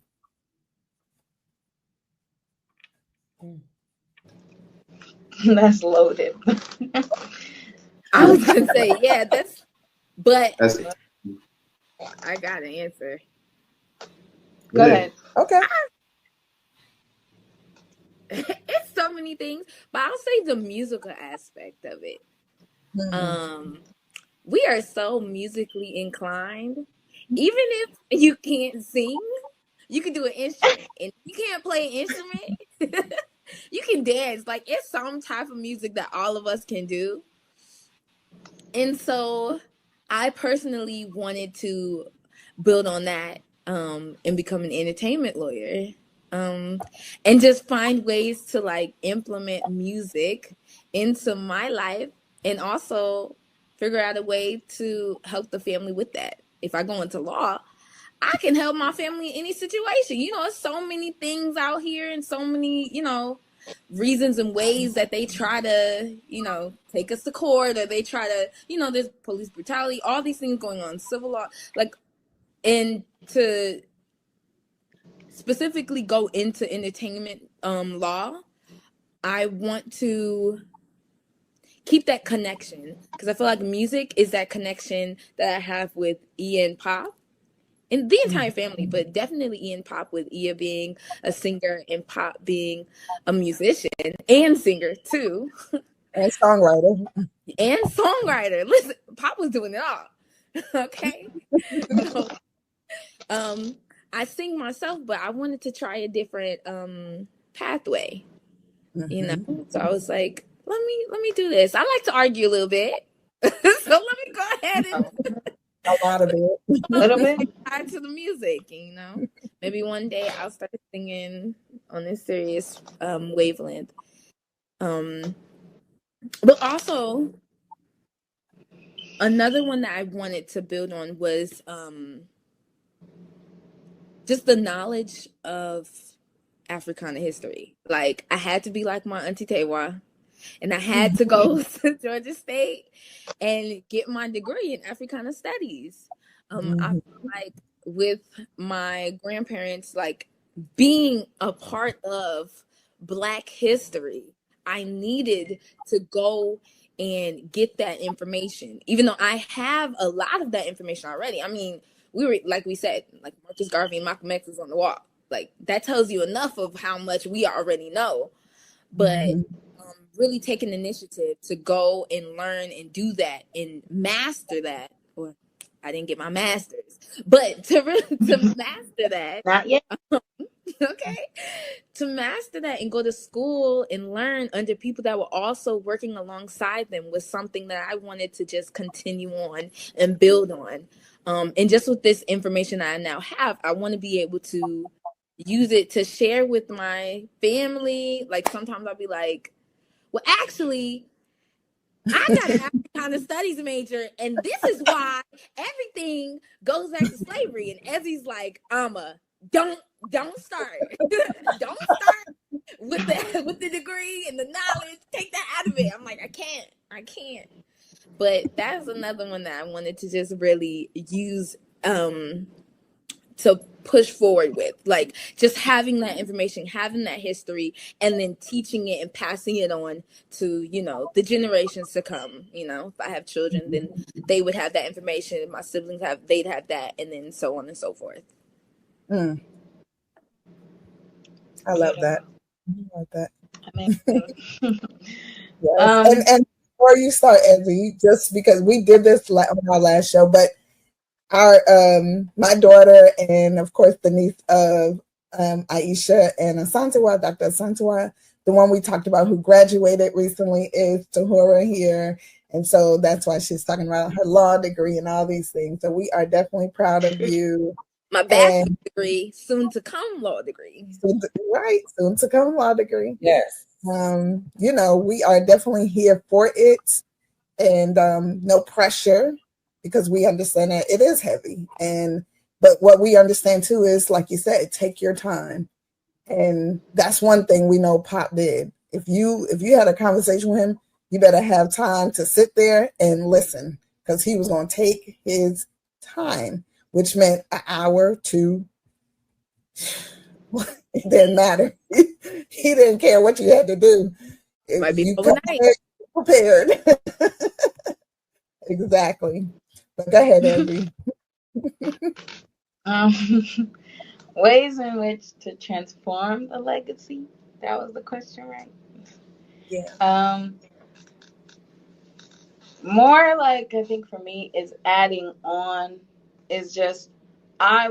That's loaded. I was gonna say, but I got an answer. Go ahead. Okay. It's so many things, but I'll say the musical aspect of it. We are so musically inclined. Even if you can't sing, you can do an instrument. And if you can't play an instrument, You can dance. Like, it's some type of music that all of us can do. And so I personally wanted to build on that, and become an entertainment lawyer, and just find ways to like implement music into my life, and also figure out a way to help the family with that. If I go into law, I can help my family in any situation. There's so many things out here, and so many, reasons and ways that they try to, take us to court, or they try to, there's police brutality, all these things going on, civil law, like, and to specifically go into entertainment law, I want to keep that connection, because I feel like music is that connection that I have with Ian Pop and the entire family, but definitely Ian Pop, with Ia being a singer and Pop being a musician and singer too. And songwriter. And songwriter. Listen, Pop was doing it all. Okay. So, I sing myself, but I wanted to try a different pathway. So I was like, let me do this. I like to argue a little bit. So let me go ahead and a lot of it. A little bit. Tied to the music, maybe one day I'll start singing on a serious wavelength. But also another one that I wanted to build on was just the knowledge of Africana history. Like, I had to be like my auntie Tewa, and I had to go to Georgia State and get my degree in Africana Studies. I feel like with my grandparents, like, being a part of Black history, I needed to go and get that information, even though I have a lot of that information already. I mean, we were, like we said, like Marcus Garvey and Malcolm X was on the wall. Like, that tells you enough of how much we already know. But really taking initiative to go and learn and do that and master that. Or I didn't get my master's, but to master that. Not yet. Okay. To master that and go to school and learn under people that were also working alongside them was something that I wanted to just continue on and build on. And just with this information that I now have, I want to be able to use it to share with my family. Like, sometimes I'll be like, well, actually, I got an Africana Studies major, and this is why everything goes back to slavery. And Ezzy's like, don't start. Don't start with the degree and the knowledge. Take that out of it. I'm like, I can't. But that's another one that I wanted to just really use to push forward with, like, just having that information, having that history, and then teaching it and passing it on to, the generations to come. If I have children, then they would have that information. If my siblings they'd have that, and then so on and so forth. I love that. I like that. Yes. And before you start, Ezzy, just because we did this on our last show, but our my daughter and of course the niece of Aiyisha and Asantewa, Dr. Asantewa, the one we talked about who graduated recently, is Tehura here. And so that's why she's talking about her law degree and all these things. So we are definitely proud of you. My bachelor's degree, soon to come law degree. Soon to come law degree. Yes. We are definitely here for it, and no pressure, because we understand that it is heavy. But what we understand too is, like you said, take your time. And that's one thing we know Pop did. If you had a conversation with him, you better have time to sit there and listen, because he was going to take his time, which meant an hour, 2. It didn't matter. He didn't care what you had to do. Might be prepared. Exactly. But go ahead, Ezzy. Ways in which to transform the legacy. That was the question, right? Yeah. More like, I think for me, is adding on, is just, I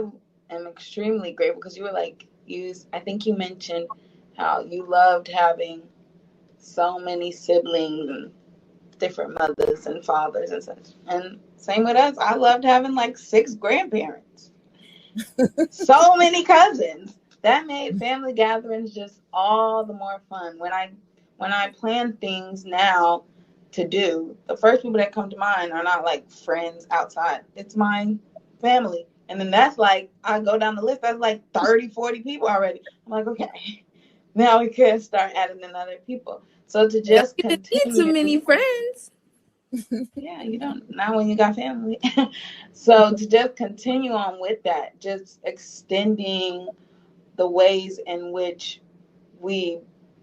am extremely grateful, because you were like, I think you mentioned how you loved having so many siblings and different mothers and fathers and such. And same with us. I loved having like 6 grandparents, so many cousins. That made family gatherings just all the more fun. When I plan things now to do, the first people that come to mind are not like friends outside. It's my family. And then that's like, I go down the list, that's like 30, 40 people already. I'm like, okay, now we could start adding in other people. So to just You didn't need continue. too many friends. Yeah, you don't, not when you got family. So to just continue on with that, just extending the ways in which we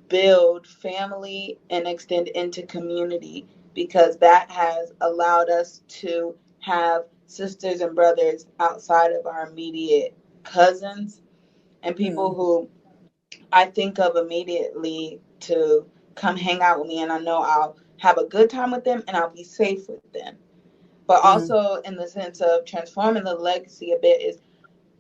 build family and extend into community, because that has allowed us to have sisters and brothers outside of our immediate cousins and people who I think of immediately to come hang out with me, and I know I'll have a good time with them and I'll be safe with them. But also in the sense of transforming the legacy a bit is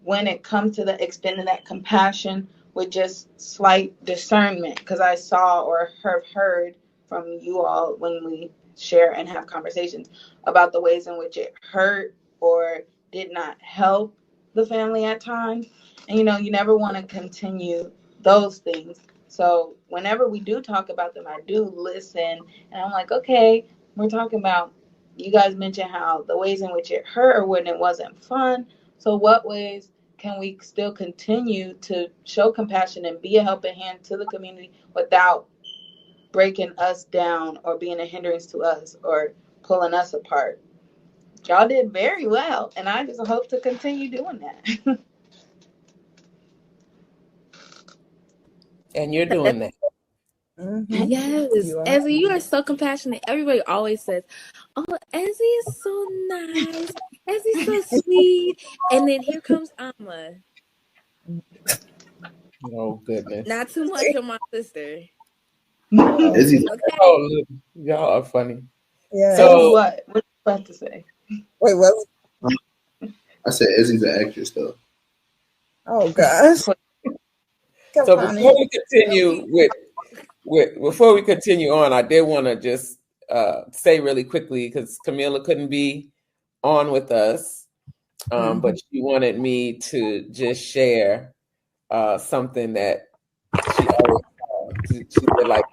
when it comes to the extending that compassion with just slight discernment, because I saw or have heard from you all when we share and have conversations about the ways in which it hurt or did not help the family at times. And you never want to continue those things. So whenever we do talk about them, I do listen, and I'm like, okay, we're talking about, you guys mentioned how the ways in which it hurt or when it wasn't fun. So what ways can we still continue to show compassion and be a helping hand to the community without breaking us down or being a hindrance to us or pulling us apart? Y'all did very well, and I just hope to continue doing that. And you're doing that. Yes, Ezzy, you are so compassionate. Everybody always says, "Oh, Ezzy is so nice. Ezzy's so sweet." And then here comes Amma. Oh goodness. Not too much of my sister. Izzy's Okay. Oh, look, y'all are funny. Yeah. So what are you about to say? Wait, what? I said Izzy's an actress though. Oh gosh. so before we continue before we continue on, I did want to just say really quickly, because Camilla couldn't be on with us, but she wanted me to just share something that she always she said, like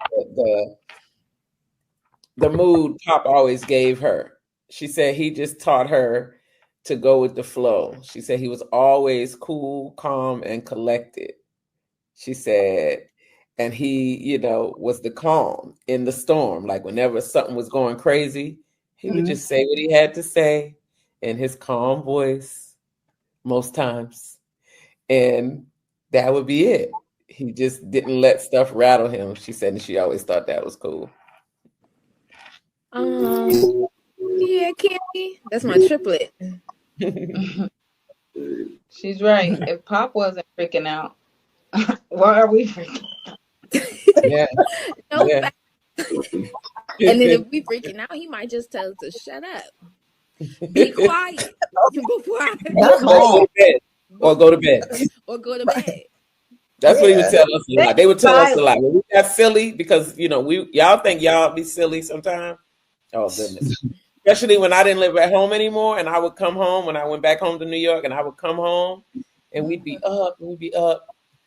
the mood Pop always gave her. She said he just taught her to go with the flow. She said he was always cool, calm, and collected. She said, and he, was the calm in the storm. Like whenever something was going crazy, he would just say what he had to say in his calm voice most times. And that would be it. He just didn't let stuff rattle him. She said, and she always thought that was cool. Yeah, Kimmy. That's my triplet. She's right. If Pop wasn't freaking out, why are we freaking out? Yeah. No Yeah. fact. And then if we freaking out, he might just tell us to shut up. Be quiet. Or go to bed. Or go to bed. That's what he would tell us a lot. They would tell us a lot. When we got silly, because y'all think y'all be silly sometimes. Oh goodness. Especially when I didn't live at home anymore, and I would come home when I went back home to New York, and I would come home and we'd be up,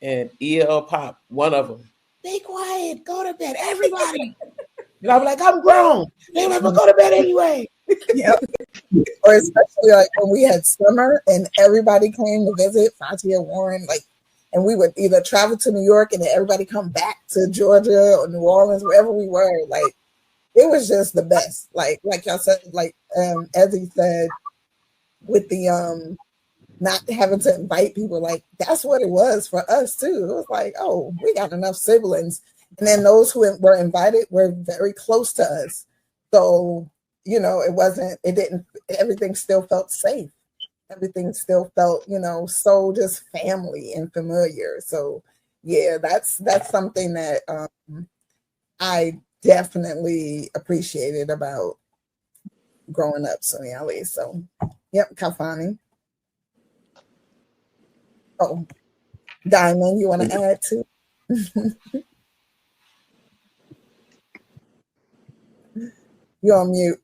and Ia or Pop, one of them, be quiet, go to bed, everybody. And I'd be like, I'm grown. They were like, well, go to bed anyway. Yep. Or especially like when we had summer and everybody came to visit, Fatia, Warren, and we would either travel to New York and then everybody come back to Georgia or New Orleans, wherever we were. Like, it was just the best. Like y'all said, Ezzy said, with the not having to invite people, like that's what it was for us too. It was like, oh, we got enough siblings. And then those who were invited were very close to us. So, everything still felt safe. Everything still felt, so just family and familiar. So yeah, that's something that I definitely appreciated about growing up, Sunni-Ali. So yep, Kafani. Oh, Diamond, you want to add to? You're on mute.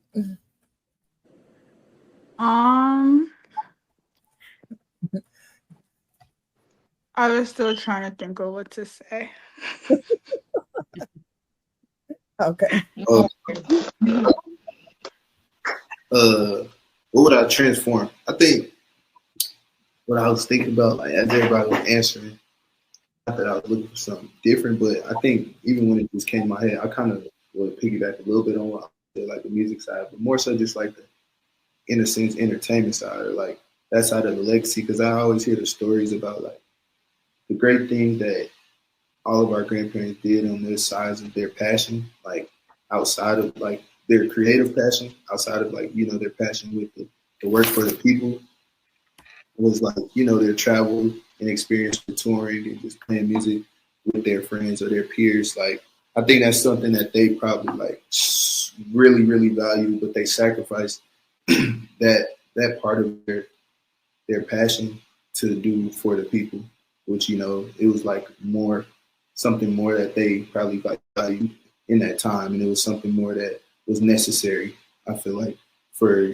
I was still trying to think of what to say. Okay. What would I transform? I think what I was thinking about, like as everybody was answering, not that I was looking for something different, but I think even when it just came to my head, I kind of would piggyback a little bit on what I said, like the music side, but more so just like the, in a sense, entertainment side, or like that side of the legacy, because I always hear the stories about like the great things that all of our grandparents did on their sides of their passion, like outside of like their creative passion, outside of like, you know, their passion with the work for the people, was like, you know, their travel and experience with touring and just playing music with their friends or their peers. Like, I think that's something that they probably like really, really value, but they sacrifice that part of their passion to do for the people, which, you know, it was like something more that they probably like valued in that time. And it was something more that was necessary, I feel like, for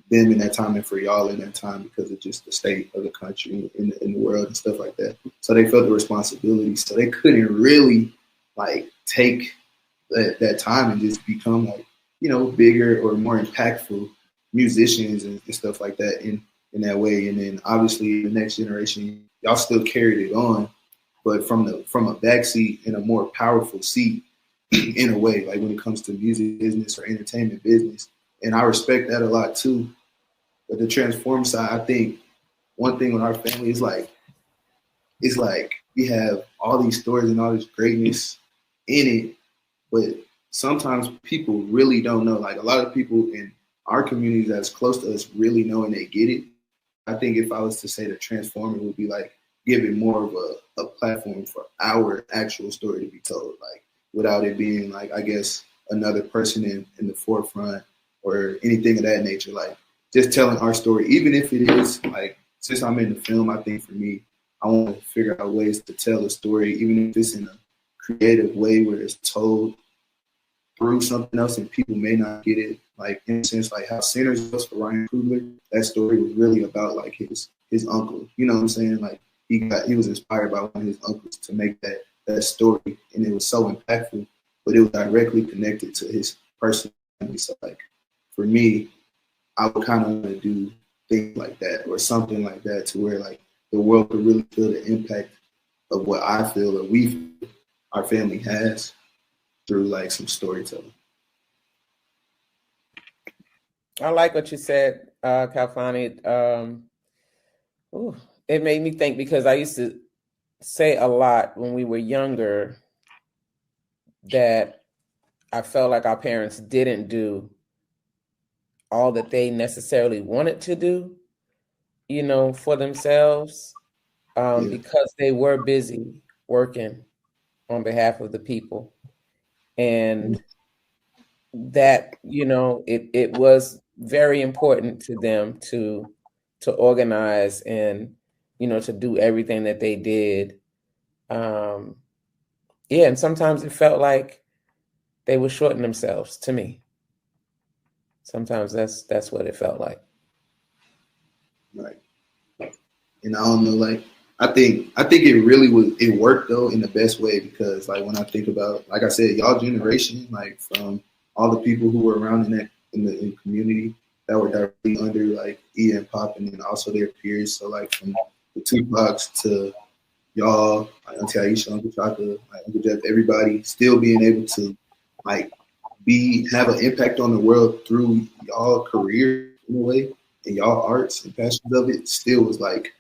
them in that time and for y'all in that time, because of just the state of the country and in the world and stuff like that. So they felt the responsibility. So they couldn't really like take that time and just become like, you know, bigger or more impactful musicians and stuff like that in that way. And then obviously the next generation, y'all still carried it on, but from a backseat in a more powerful seat in a way, like when it comes to music business or entertainment business. And I respect that a lot too. But the transform side, I think one thing with our family is like, it's like we have all these stories and all this greatness in it, but sometimes people really don't know. Like a lot of people in our communities that's close to us really know and they get it. I think if I was to say the transform, it would be like giving more of a platform for our actual story to be told, like without it being like, I guess, another person in the forefront or anything of that nature. Like just telling our story, even if it is like, since I'm in the film, I think for me, I want to figure out ways to tell a story, even if it's in a creative way where it's told through something else and people may not get it. Like in a sense, like how Sinners was for Ryan Coogler, that story was really about like his uncle. You know what I'm saying? Like he was inspired by one of his uncles to make that story, and it was so impactful, but it was directly connected to his personal family. So like for me, I would kind of want to do things like that or something like that to where like the world could really feel the impact of what I feel or our family has through like some storytelling. I like what you said, Kalfani. It made me think, because I used to say a lot when we were younger that I felt like our parents didn't do all that they necessarily wanted to do, you know, for themselves, because they were busy working on behalf of the people. And that, you know, it was very important to them to organize and, you know, to do everything that they did. And sometimes it felt like they were shorting themselves to me. Sometimes that's what it felt like. Right. And I don't know, like I think it really it worked though in the best way, because like when I think about, like I said, y'all generation, like from all the people who were around in the community that were directly under like E and Pop, and then also their peers. So like from the Tupacs to y'all, like Auntie Aiyisha, Uncle Chaka, like Uncle Jeff, everybody still being able to like have an impact on the world through y'all career in a way, and y'all arts and passions of it still was like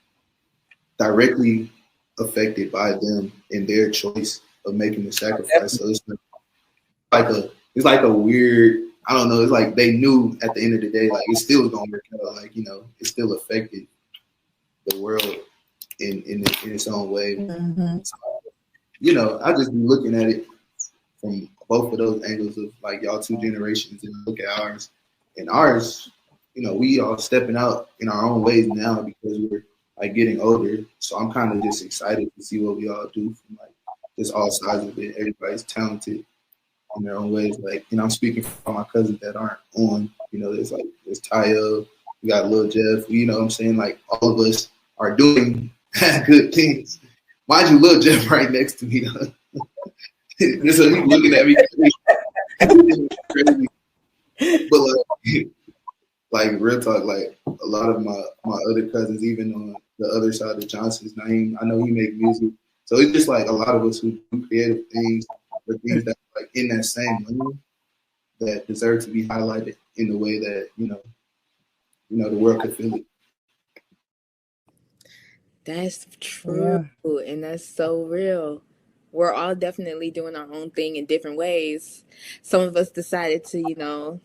directly affected by them and their choice of making the sacrifice. So it's like a weird, I don't know, it's like they knew at the end of the day, like it still was gonna work out. Like, you know, it still affected the world in its own way. Mm-hmm. So, you know, I just be looking at it from both of those angles of like y'all two generations, and look at ours. And ours, you know, we are stepping out in our own ways now because we're like getting older. So I'm kind of just excited to see what we all do from like just all sides of it. Everybody's talented in their own ways. Like, you know, I'm speaking for my cousins that aren't on. You know, there's Tayo, we got Lil Jeff. You know what I'm saying? Like, all of us are doing good things. Mind you, Lil Jeff right next to me. So he's looking at me crazy. But like real talk, like a lot of my other cousins, even on the other side of Johnson's, I know he make music. So it's just like a lot of us who do creative things, or things that like in that same lane that deserve to be highlighted in the way that you know the world could feel it. That's true, and that's so real. We're all definitely doing our own thing in different ways. Some of us decided to, you know,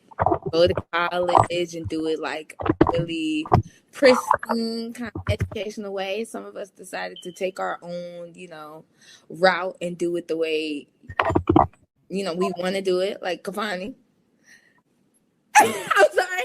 go to college and do it like really pristine kind of educational way. Some of us decided to take our own, you know, route and do it the way, you know, we want to do it, like Kafani. I'm sorry.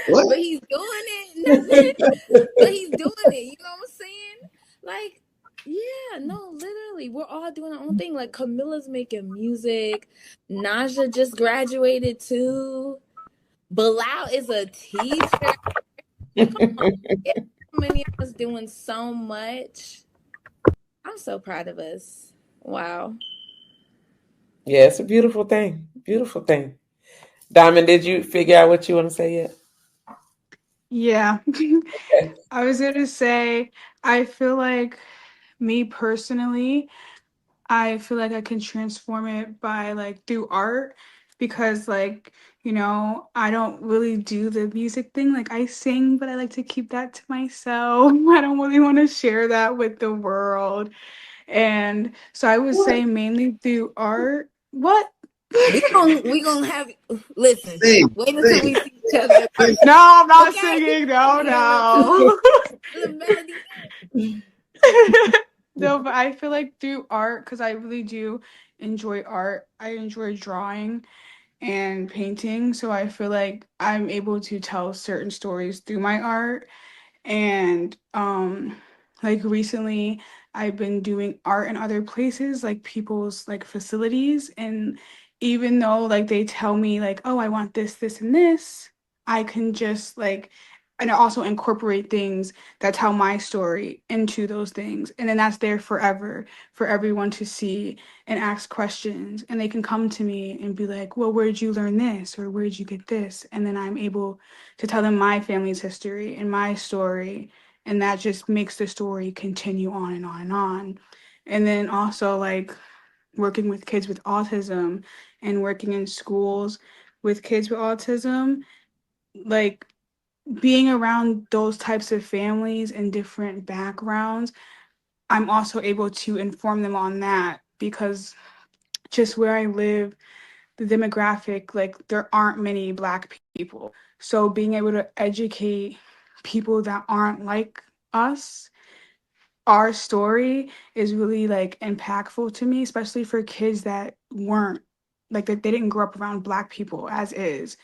What? But he's doing it. Nothing. But he's doing it. You know what I'm saying? Like, yeah, no, literally, we're all doing our own thing. Like, Camilla's making music. Naja just graduated too. Bilal is a teacher. Come on. Yeah, so many of us doing so much. I'm so proud of us. Wow. Yeah, it's a beautiful thing. Beautiful thing. Diamond, did you figure out what you want to say yet? Yeah. Okay. I was going to say, I feel like me personally, I feel like I can transform it by like through art because like, you know, I don't really do the music thing. Like I sing, but I like to keep that to myself. I don't really want to share that with the world. And so I would say mainly through art. What? We gonna have listen. Sing. Wait until we see each other. No, I'm not Okay? singing. No, Okay, no. little melody. No, but I feel like through art, because I really do enjoy art. I enjoy drawing and painting. So I feel like I'm able to tell certain stories through my art. And like recently I've been doing art in other places, like people's like facilities. And even though like they tell me like, oh, I want this, this, and this, I can just like and also incorporate things that tell my story into those things. And then that's there forever for everyone to see and ask questions. And they can come to me and be like, well, where'd you learn this? Or where'd you get this? And then I'm able to tell them my family's history and my story. And that just makes the story continue on and on and on. And then also like working with kids with autism and working in schools with kids with autism, like being around those types of families and different backgrounds, I'm also able to inform them on that because just where I live, the demographic, like there aren't many Black people. So being able to educate people that aren't like us, our story is really like impactful to me, especially for kids that weren't like that they didn't grow up around Black people as is.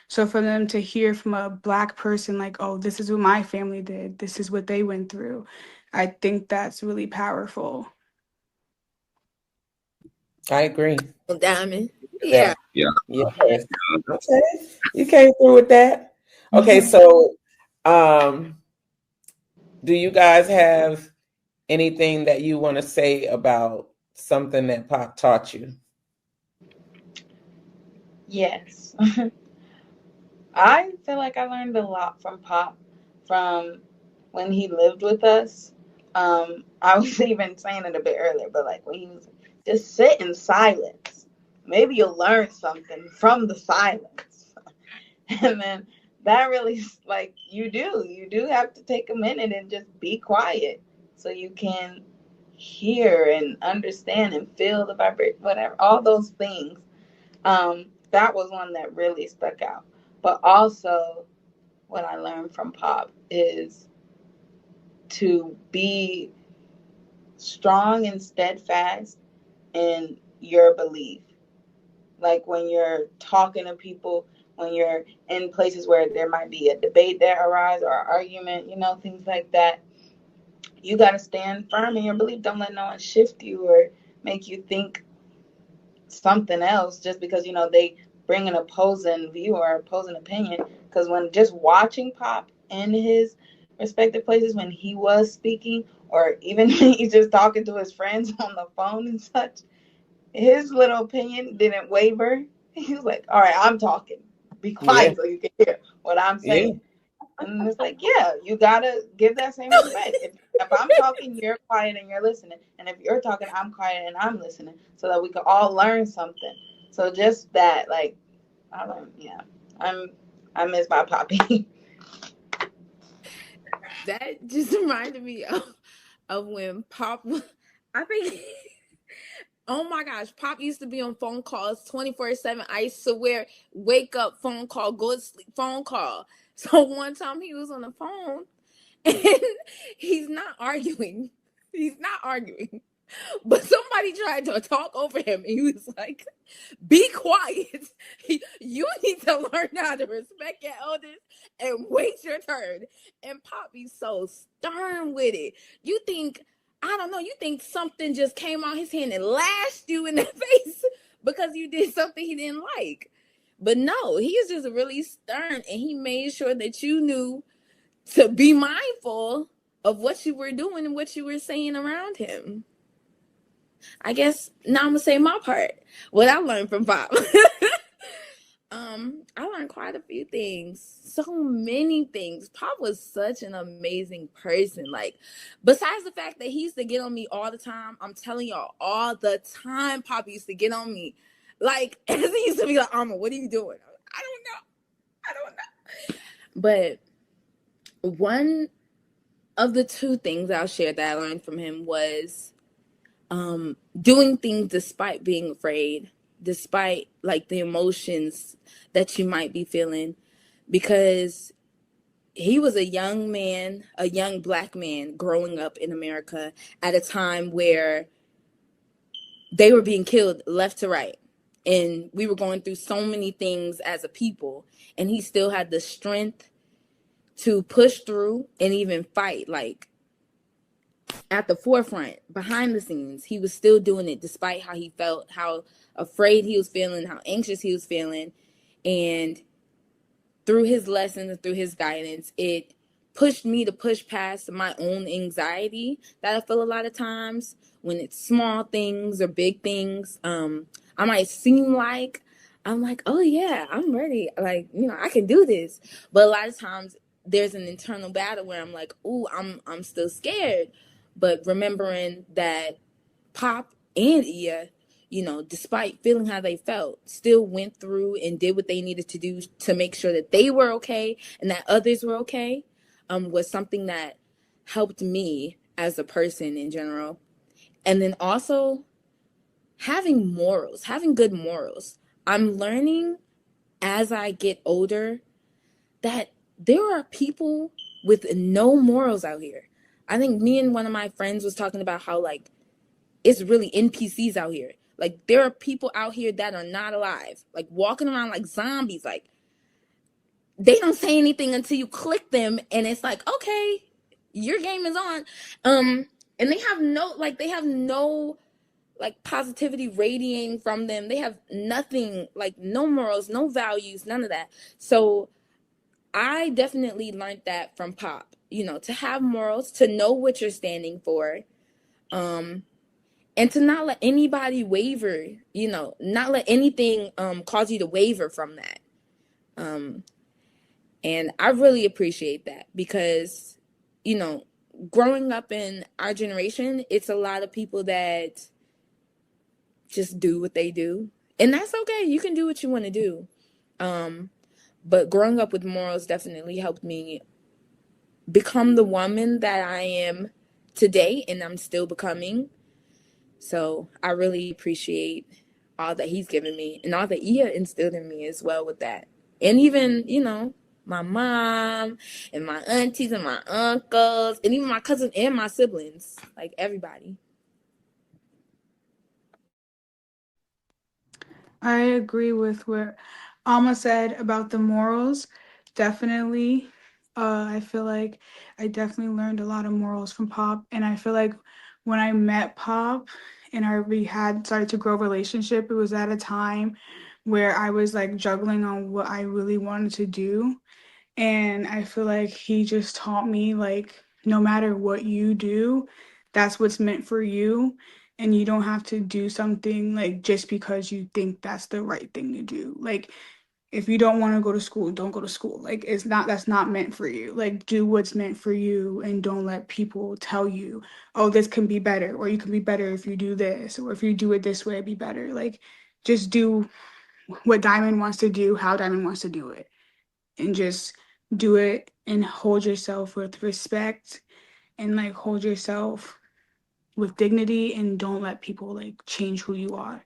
So for them to hear from a Black person like, oh, this is what my family did, this is what they went through, I think that's really powerful. I agree. Diamond. Yeah. Yeah. Yes. Okay. You came through with that. Okay, so do you guys have anything that you want to say about something that Pop taught you? Yes. I feel like I learned a lot from Pop from when he lived with us. I was even saying it a bit earlier, but like when he was just sit in silence. Maybe you'll learn something from the silence. And then that really like you do have to take a minute and just be quiet so you can hear and understand and feel the vibration, whatever, all those things. That was one that really stuck out. But also, what I learned from Pop is to be strong and steadfast in your belief. Like when you're talking to people, when you're in places where there might be a debate that arises or an argument, things like that, you got to stand firm in your belief. Don't let no one shift you or make you think something else just because, you know, they bring an opposing view or opposing opinion. Because when just watching Pop in his respective places when he was speaking, or even when he's just talking to his friends on the phone and such, his little opinion didn't waver. He was like, all right, I'm talking. Be quiet Yeah. so you can hear what I'm Yeah. saying. And it's like, yeah, you gotta give that same respect. If I'm talking, you're quiet and you're listening. And if you're talking, I'm quiet and I'm listening, so that we can all learn something. So just that, like, I learned, yeah, I miss my Poppy. That just reminded me of when Pop, I think, oh my gosh, Pop used to be on phone calls 24/7. I swear, wake up, phone call, go to sleep, phone call. So one time he was on the phone and he's not arguing. He's not arguing. But somebody tried to talk over him and he was like, be quiet. You need to learn how to respect your elders and wait your turn. And Poppy's so stern with it. You think, I don't know, you think something just came out his hand and lashed you in the face because you did something he didn't like. But no, he is just really stern, and he made sure that you knew to be mindful of what you were doing and what you were saying around him. I guess now I'm gonna say my part. What I learned from Pop. I learned quite a few things. So many things. Pop was such an amazing person. Like, besides the fact that he used to get on me all the time, I'm telling y'all, all the time Pop used to get on me. Like, and he used to be like, Alma, what are you doing? I don't know. But one of the two things I'll share that I learned from him was doing things despite being afraid, despite like the emotions that you might be feeling, because he was a young man, a young Black man growing up in America at a time where they were being killed left to right. And we were going through so many things as a people, and he still had the strength to push through and even fight. Like, at the forefront, behind the scenes, he was still doing it despite how he felt, how afraid he was feeling, how anxious he was feeling. And through his lessons and through his guidance, it pushed me to push past my own anxiety that I feel a lot of times when it's small things or big things. I might seem like I'm like, oh yeah, I'm ready. Like, you know, I can do this. But a lot of times there's an internal battle where I'm like, ooh, I'm still scared. But remembering that Pop and Ia, you know, despite feeling how they felt, still went through and did what they needed to do to make sure that they were okay and that others were okay, was something that helped me as a person in general. And then also having morals, having good morals. I'm learning as I get older that there are people with no morals out here. I think me and one of my friends was talking about how, like, it's really NPCs out here. Like, there are people out here that are not alive, like walking around like zombies. Like, they don't say anything until you click them, and it's like, okay, your game is on. And they have no like positivity radiating from them. They have nothing, like no morals, no values, none of that. So I definitely learned that from Pop, you know, to have morals, to know what you're standing for, and to not let anybody waver, you know, not let anything cause you to waver from that. And I really appreciate that because, you know, growing up in our generation, it's a lot of people that just do what they do. And that's okay. You can do what you want to do. But growing up with morals definitely helped me become the woman that I am today, and I'm still becoming. So I really appreciate all that he's given me and all that Ia instilled in me as well with that. And even, you know, my mom and my aunties and my uncles and even my cousins and my siblings, like everybody. I agree with what Alma said about the morals. Definitely I feel like I definitely learned a lot of morals from Pop, and I feel like when I met Pop and we had started to grow a relationship, it was at a time where I was like juggling on what I really wanted to do. And I feel like he just taught me like no matter what you do, that's what's meant for you. And you don't have to do something like just because you think that's the right thing to do. Like if you don't want to go to school, don't go to school. Like that's not meant for you. Like do what's meant for you and don't let people tell you, oh, this can be better, or you can be better if you do this, or if you do it this way, it'd be better. Like just do what Diamond wants to do, how Diamond wants to do it, and just do it and hold yourself with respect and like hold yourself with dignity and don't let people like change who you are.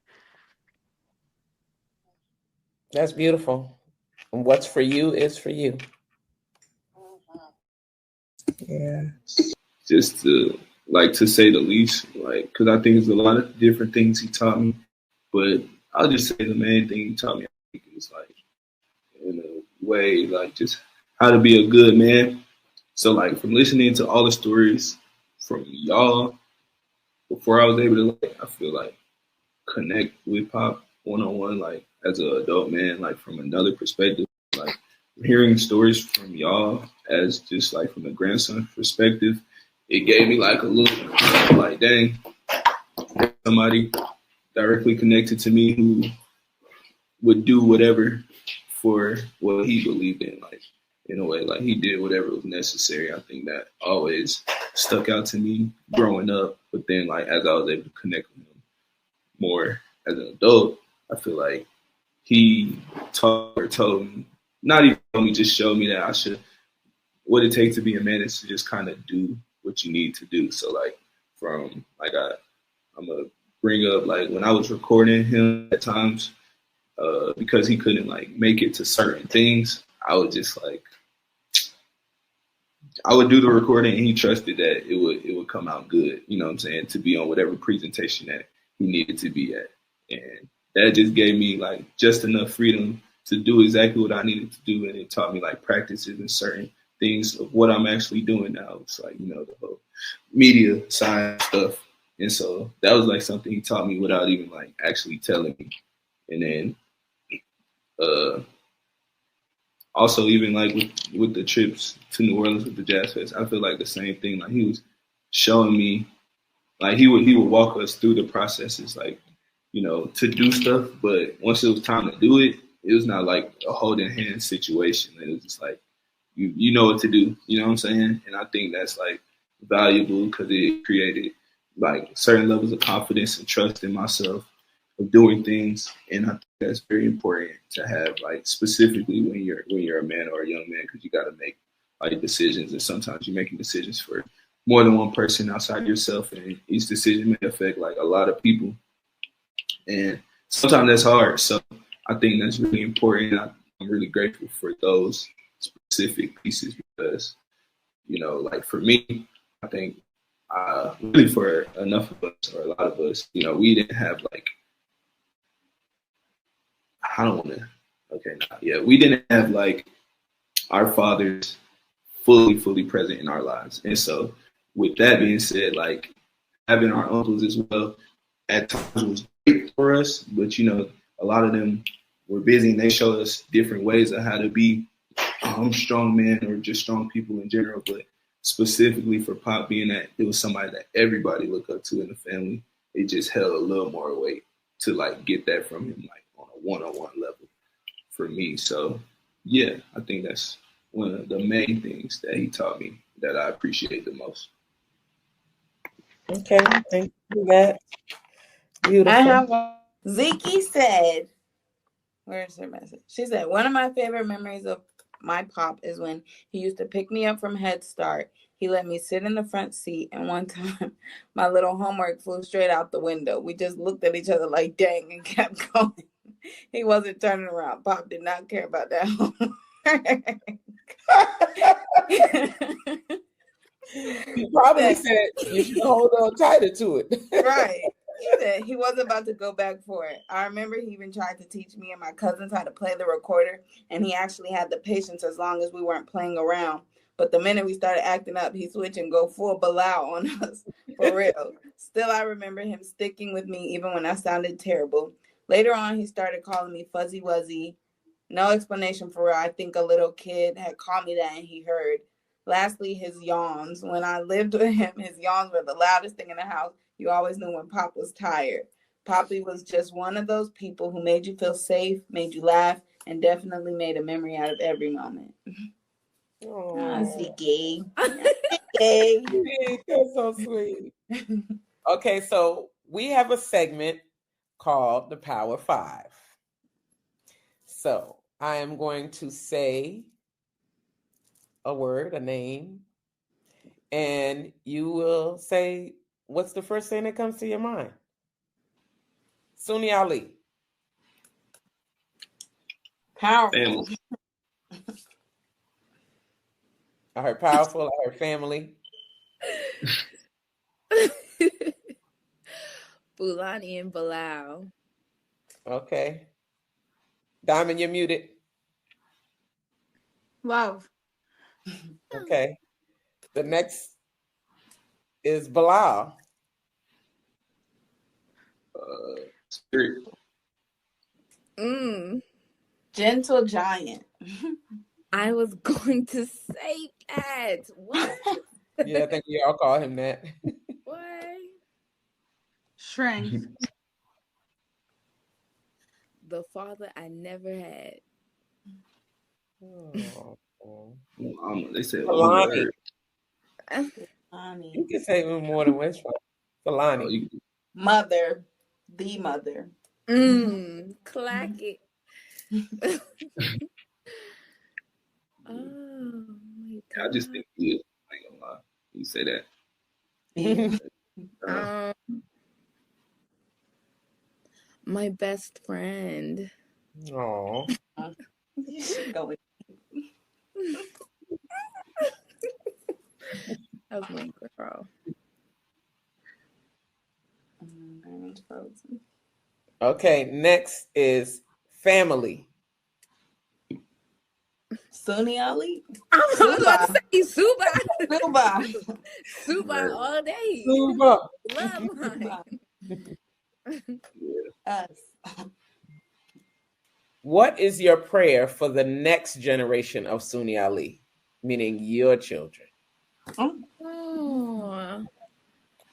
That's beautiful. And what's for you is for you. Yeah. Just to say the least, like, because I think there's a lot of different things he taught me, but I'll just say the main thing he taught me, I think, is like, in a way, like just how to be a good man. So like from listening to all the stories from y'all before I was able to, like, I feel like connect with Pop one-on-one, like as an adult man, like from another perspective, like hearing stories from y'all as just like from a grandson perspective, it gave me like a look like, dang, somebody directly connected to me who would do whatever for what he believed in, like in a way, like he did whatever was necessary. I think that always stuck out to me growing up. But then like as I was able to connect with him more as an adult, I feel like he told me, not even told me, just showed me that I should, what it takes to be a man is to just kind of do what you need to do. So like from like I'm gonna bring up like when I was recording him at times, because he couldn't like make it to certain things, I would just like I would do the recording and he trusted that it would come out good, you know what I'm saying, to be on whatever presentation that he needed to be at. And that just gave me like just enough freedom to do exactly what I needed to do, and it taught me like practices and certain things of what I'm actually doing now. It's like, you know, the whole media side stuff. And so that was like something he taught me without even like actually telling me. And then also even like with the trips to New Orleans with the Jazz Fest, I feel like the same thing. Like he was showing me, like he would walk us through the processes, like, you know, to do stuff. But once it was time to do it, it was not like a holding hand situation. It was just like, you know what to do, you know what I'm saying? And I think that's like valuable because it created like certain levels of confidence and trust in myself of doing things. And I think that's very important to have, like specifically when you're a man or a young man, because you got to make like decisions, and sometimes you're making decisions for more than one person outside yourself, and each decision may affect like a lot of people, and sometimes that's hard. So I think that's really important. I'm really grateful for those specific pieces because, you know, like for me, I think really for enough of us or a lot of us, you know, we didn't have like, I don't want to, okay, nah, yeah, we didn't have like our fathers fully present in our lives. And so with that being said, like having our uncles as well at times was great for us, but you know, a lot of them were busy and they showed us different ways of how to be strong men or just strong people in general. But specifically for Pop, being that it was somebody that everybody looked up to in the family, it just held a little more weight to like get that from him, like on a one-on-one level for me. So yeah, I think that's one of the main things that he taught me that I appreciate the most. Okay, thank you for that. Beautiful. I have one. Ziki said, where's her message? She said, one of my favorite memories of my Pop is when he used to pick me up from Head Start. He let me sit in the front seat, and one time my little homework flew straight out the window. We just looked at each other like, dang, and kept going. He wasn't turning around. Pop did not care about that homework. He probably said you should hold on tighter to it. Right. He said he wasn't about to go back for it. I remember he even tried to teach me and my cousins how to play the recorder, and he actually had the patience as long as we weren't playing around. But the minute we started acting up, he switched and go full Bilal on us, for real. Still, I remember him sticking with me even when I sounded terrible. Later on, he started calling me Fuzzy Wuzzy. No explanation for real. I think a little kid had called me that and he heard. Lastly, his yawns. When I lived with him, his yawns were the loudest thing in the house. You always knew when Pop was tired. Poppy was just one of those people who made you feel safe, made you laugh, and definitely made a memory out of every moment. Ziggy. That's so sweet. Okay, so we have a segment called the Power Five. So I am going to say a word, a name, and you will say what's the first thing that comes to your mind. Sunni-Ali. Powerful. Family. I heard powerful. I heard family. Fulani and Bilal. Okay. Diamond, you're muted. Love. Okay. The next is Bilal. Spirit. Gentle giant. I was going to say that. What? Yeah, I think we all call him that. What? Strength. The father I never had. They said Fulani. Fulani. You can say more than one. Fulani. Mother. The mother. Clack it. Oh my God. I just think you. I ain't gonna lie. You say that. My best friend. Oh. You should go with That was my girl. Okay, next is family. Sunni-Ali. I was about to say Suba. Suba. Suba all day. Suba. Love mine. Us. What is your prayer for the next generation of Sunni-Ali, meaning your children? Oh,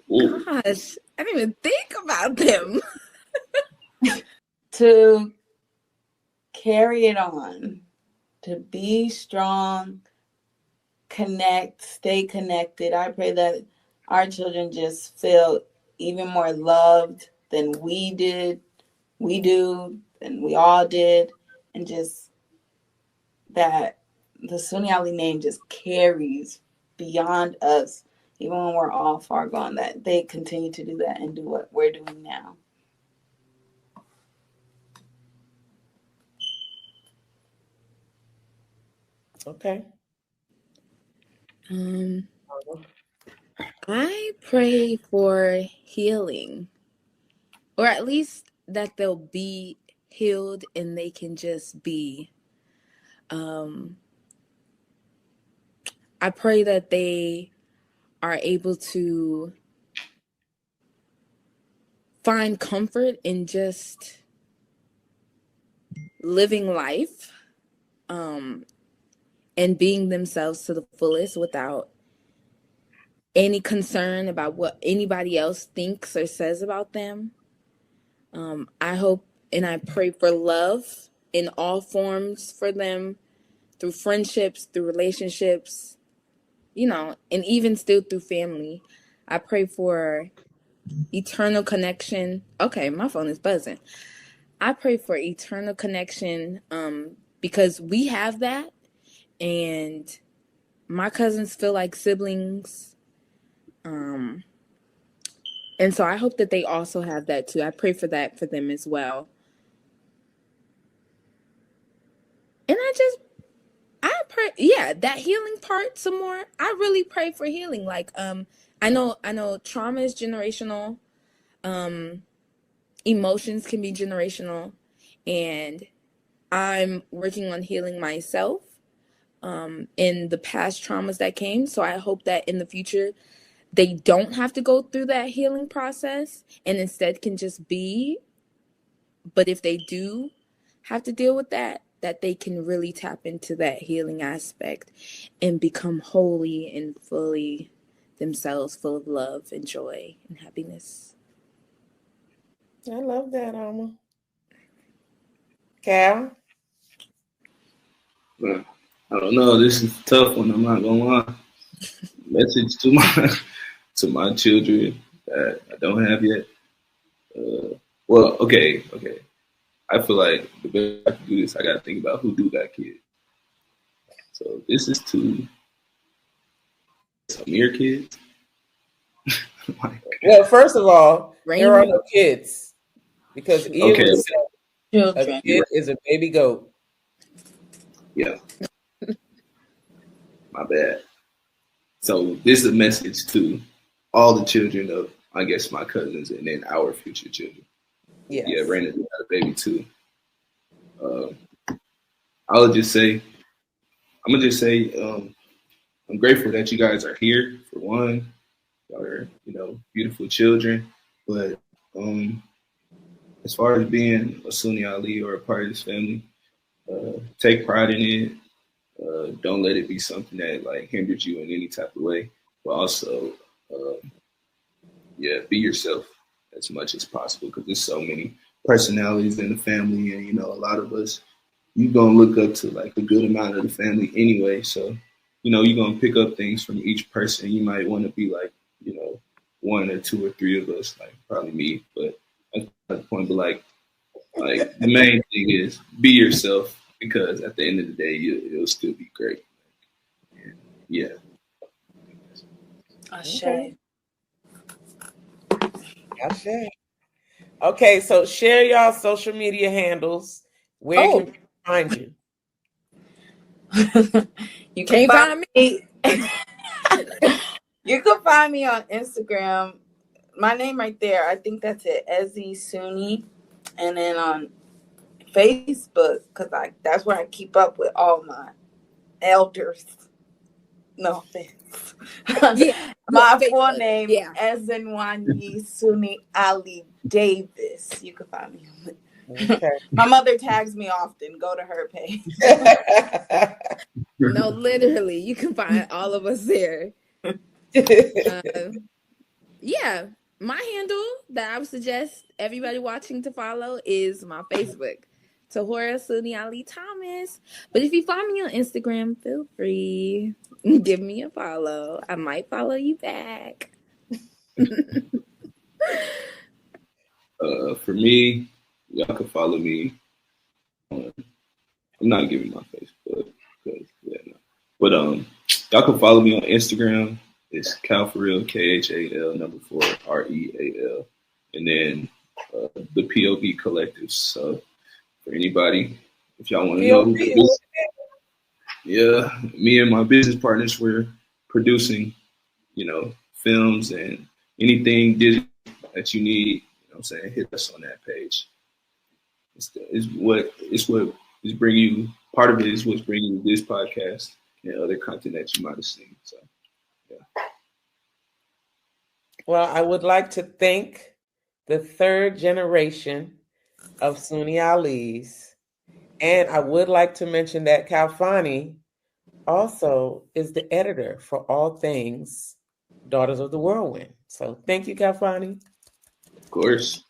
gosh. I didn't even think about them. To carry it on, to be strong, connect, stay connected. I pray that our children just feel even more loved than we do, and we all did, and just that the Sunni-Ali name just carries beyond us, even when we're all far gone, that they continue to do that and do what we're doing now. Okay. I pray for healing, or at least that they'll be healed and they can just be. I pray that they are able to find comfort in just living life, and being themselves to the fullest without any concern about what anybody else thinks or says about them. I hope and I pray for love in all forms for them, through friendships, through relationships, and even still through family. I pray for eternal connection. Okay, my phone is buzzing. I pray for eternal connection, because we have that, and my cousins feel like siblings. And so I hope that they also have that too. I pray for that for them as well. And I pray, that healing part some more. I really pray for healing. Like, I know trauma is generational. Emotions can be generational, and I'm working on healing myself. in the past traumas that came. So I hope that in the future they don't have to go through that healing process and instead can just be. But if they do have to deal with that they can really tap into that healing aspect and become wholly and fully themselves, full of love and joy and happiness. I love that, Alma. Cal? I don't know. This is a tough one. I'm not gonna lie. Message to my children that I don't have yet. Well, okay. I feel like the best I can do this, I gotta think about who do got kids. So this is to Samir kids. Well, first of all, there are no kids because Okay. A kid is a baby goat. Yeah. My bad. So this is a message to all the children of, I guess, my cousins and then our future children. Yes. Yeah, Raina had a baby too. I'm gonna just say, I'm grateful that you guys are here. For one, y'all are, beautiful children. But as far as being a Sunni-Ali or a part of this family, take pride in it. Don't let it be something that like hinders you in any type of way. But also, be yourself as much as possible because there's so many personalities in the family, and a lot of us, you're gonna look up to like a good amount of the family anyway. So, you're gonna pick up things from each person. You might want to be like, one or two or three of us, like probably me, but that's not the point. But like the main thing is be yourself because at the end of the day, it'll still be great. And, yeah. Ashe. Okay, so share y'all social media handles. Where can people find you? You can find me. You can find me on Instagram. My name right there. I think that's it. EzeSunni. And then on Facebook, because that's where I keep up with all my elders. No offense. My full name, EzeSunni Sunni-Ali Davis. You can find me on it. Okay. My mother tags me often. Go to her page. No, literally, you can find all of us there. My handle that I would suggest everybody watching to follow is my Facebook, Tehura Sunni-Ali Thomas. But if you find me on Instagram, feel free, give me a follow. I might follow you back. For me, y'all can follow me. I'm not giving my Facebook, but y'all can follow me on Instagram. It's Khal for real, KHAL4REAL, and then the POV Collective. So for anybody, if y'all want to know, me and my business partners, we're producing, films and anything digital that you need. Hit us on that page. It's what is bringing you. Part of it is what's bringing you this podcast and other content that you might have seen. So. Well, I would like to thank the third generation of Sunni-Alis. And I would like to mention that Khalfani also is the editor for all things Daughters of the Whirlwind. So thank you, Khalfani. Of course.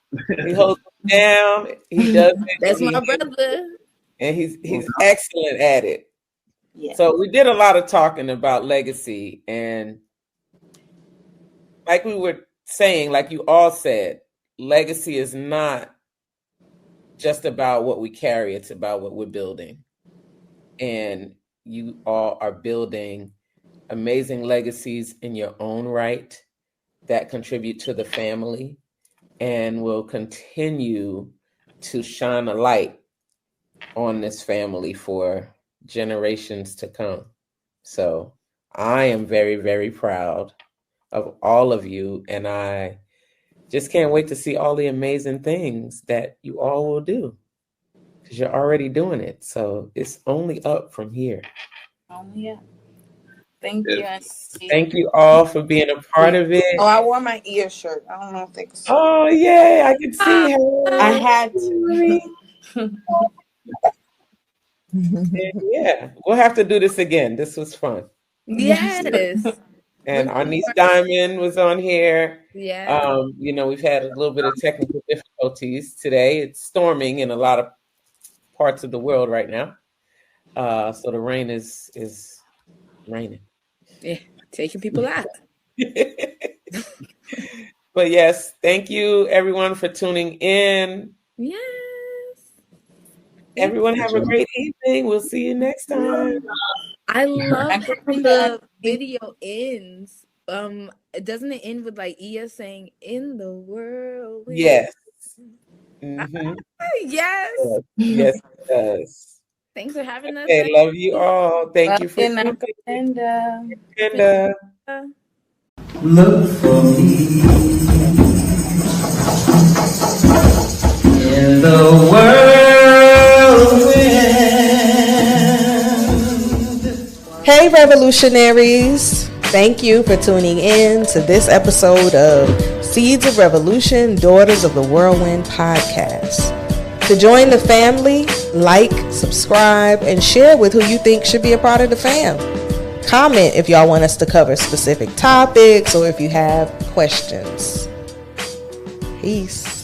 He holds it down. He does it. That's my brother. And he's excellent at it. Yeah. So we did a lot of talking about legacy, and like we were saying, like you all said, legacy is not just about what we carry, it's about what we're building. And you all are building amazing legacies in your own right that contribute to the family and will continue to shine a light on this family for generations to come. So I am very, very proud of all of you, and I just can't wait to see all the amazing things that you all will do because you're already doing it. So it's only up from here. Yeah. Thank you. Thank you all for being a part of it. Oh, I wore my ear shirt. I don't know if they can see. Oh, yay. I can see her. I had to. Yeah, we'll have to do this again. This was fun. Yes. And our niece Diamond was on here. Yeah. We've had a little bit of technical difficulties today. It's storming in a lot of parts of the world right now. So the rain is raining. Yeah, taking people out. But yes, thank you everyone for tuning in. Yes. Everyone have a great evening. We'll see you next time. I love how the video ends. Doesn't it end with like Iya saying "in the world"? Yes. Mm-hmm. Yes. Yes, it does. Thanks for having us. Okay, love you all. Thank you for And look for me in the whirlwind. Hey, revolutionaries. Thank you for tuning in to this episode of Seeds of Revolution, Daughters of the Whirlwind podcast. To join the family, like, subscribe, and share with who you think should be a part of the fam. Comment if y'all want us to cover specific topics or if you have questions. Peace.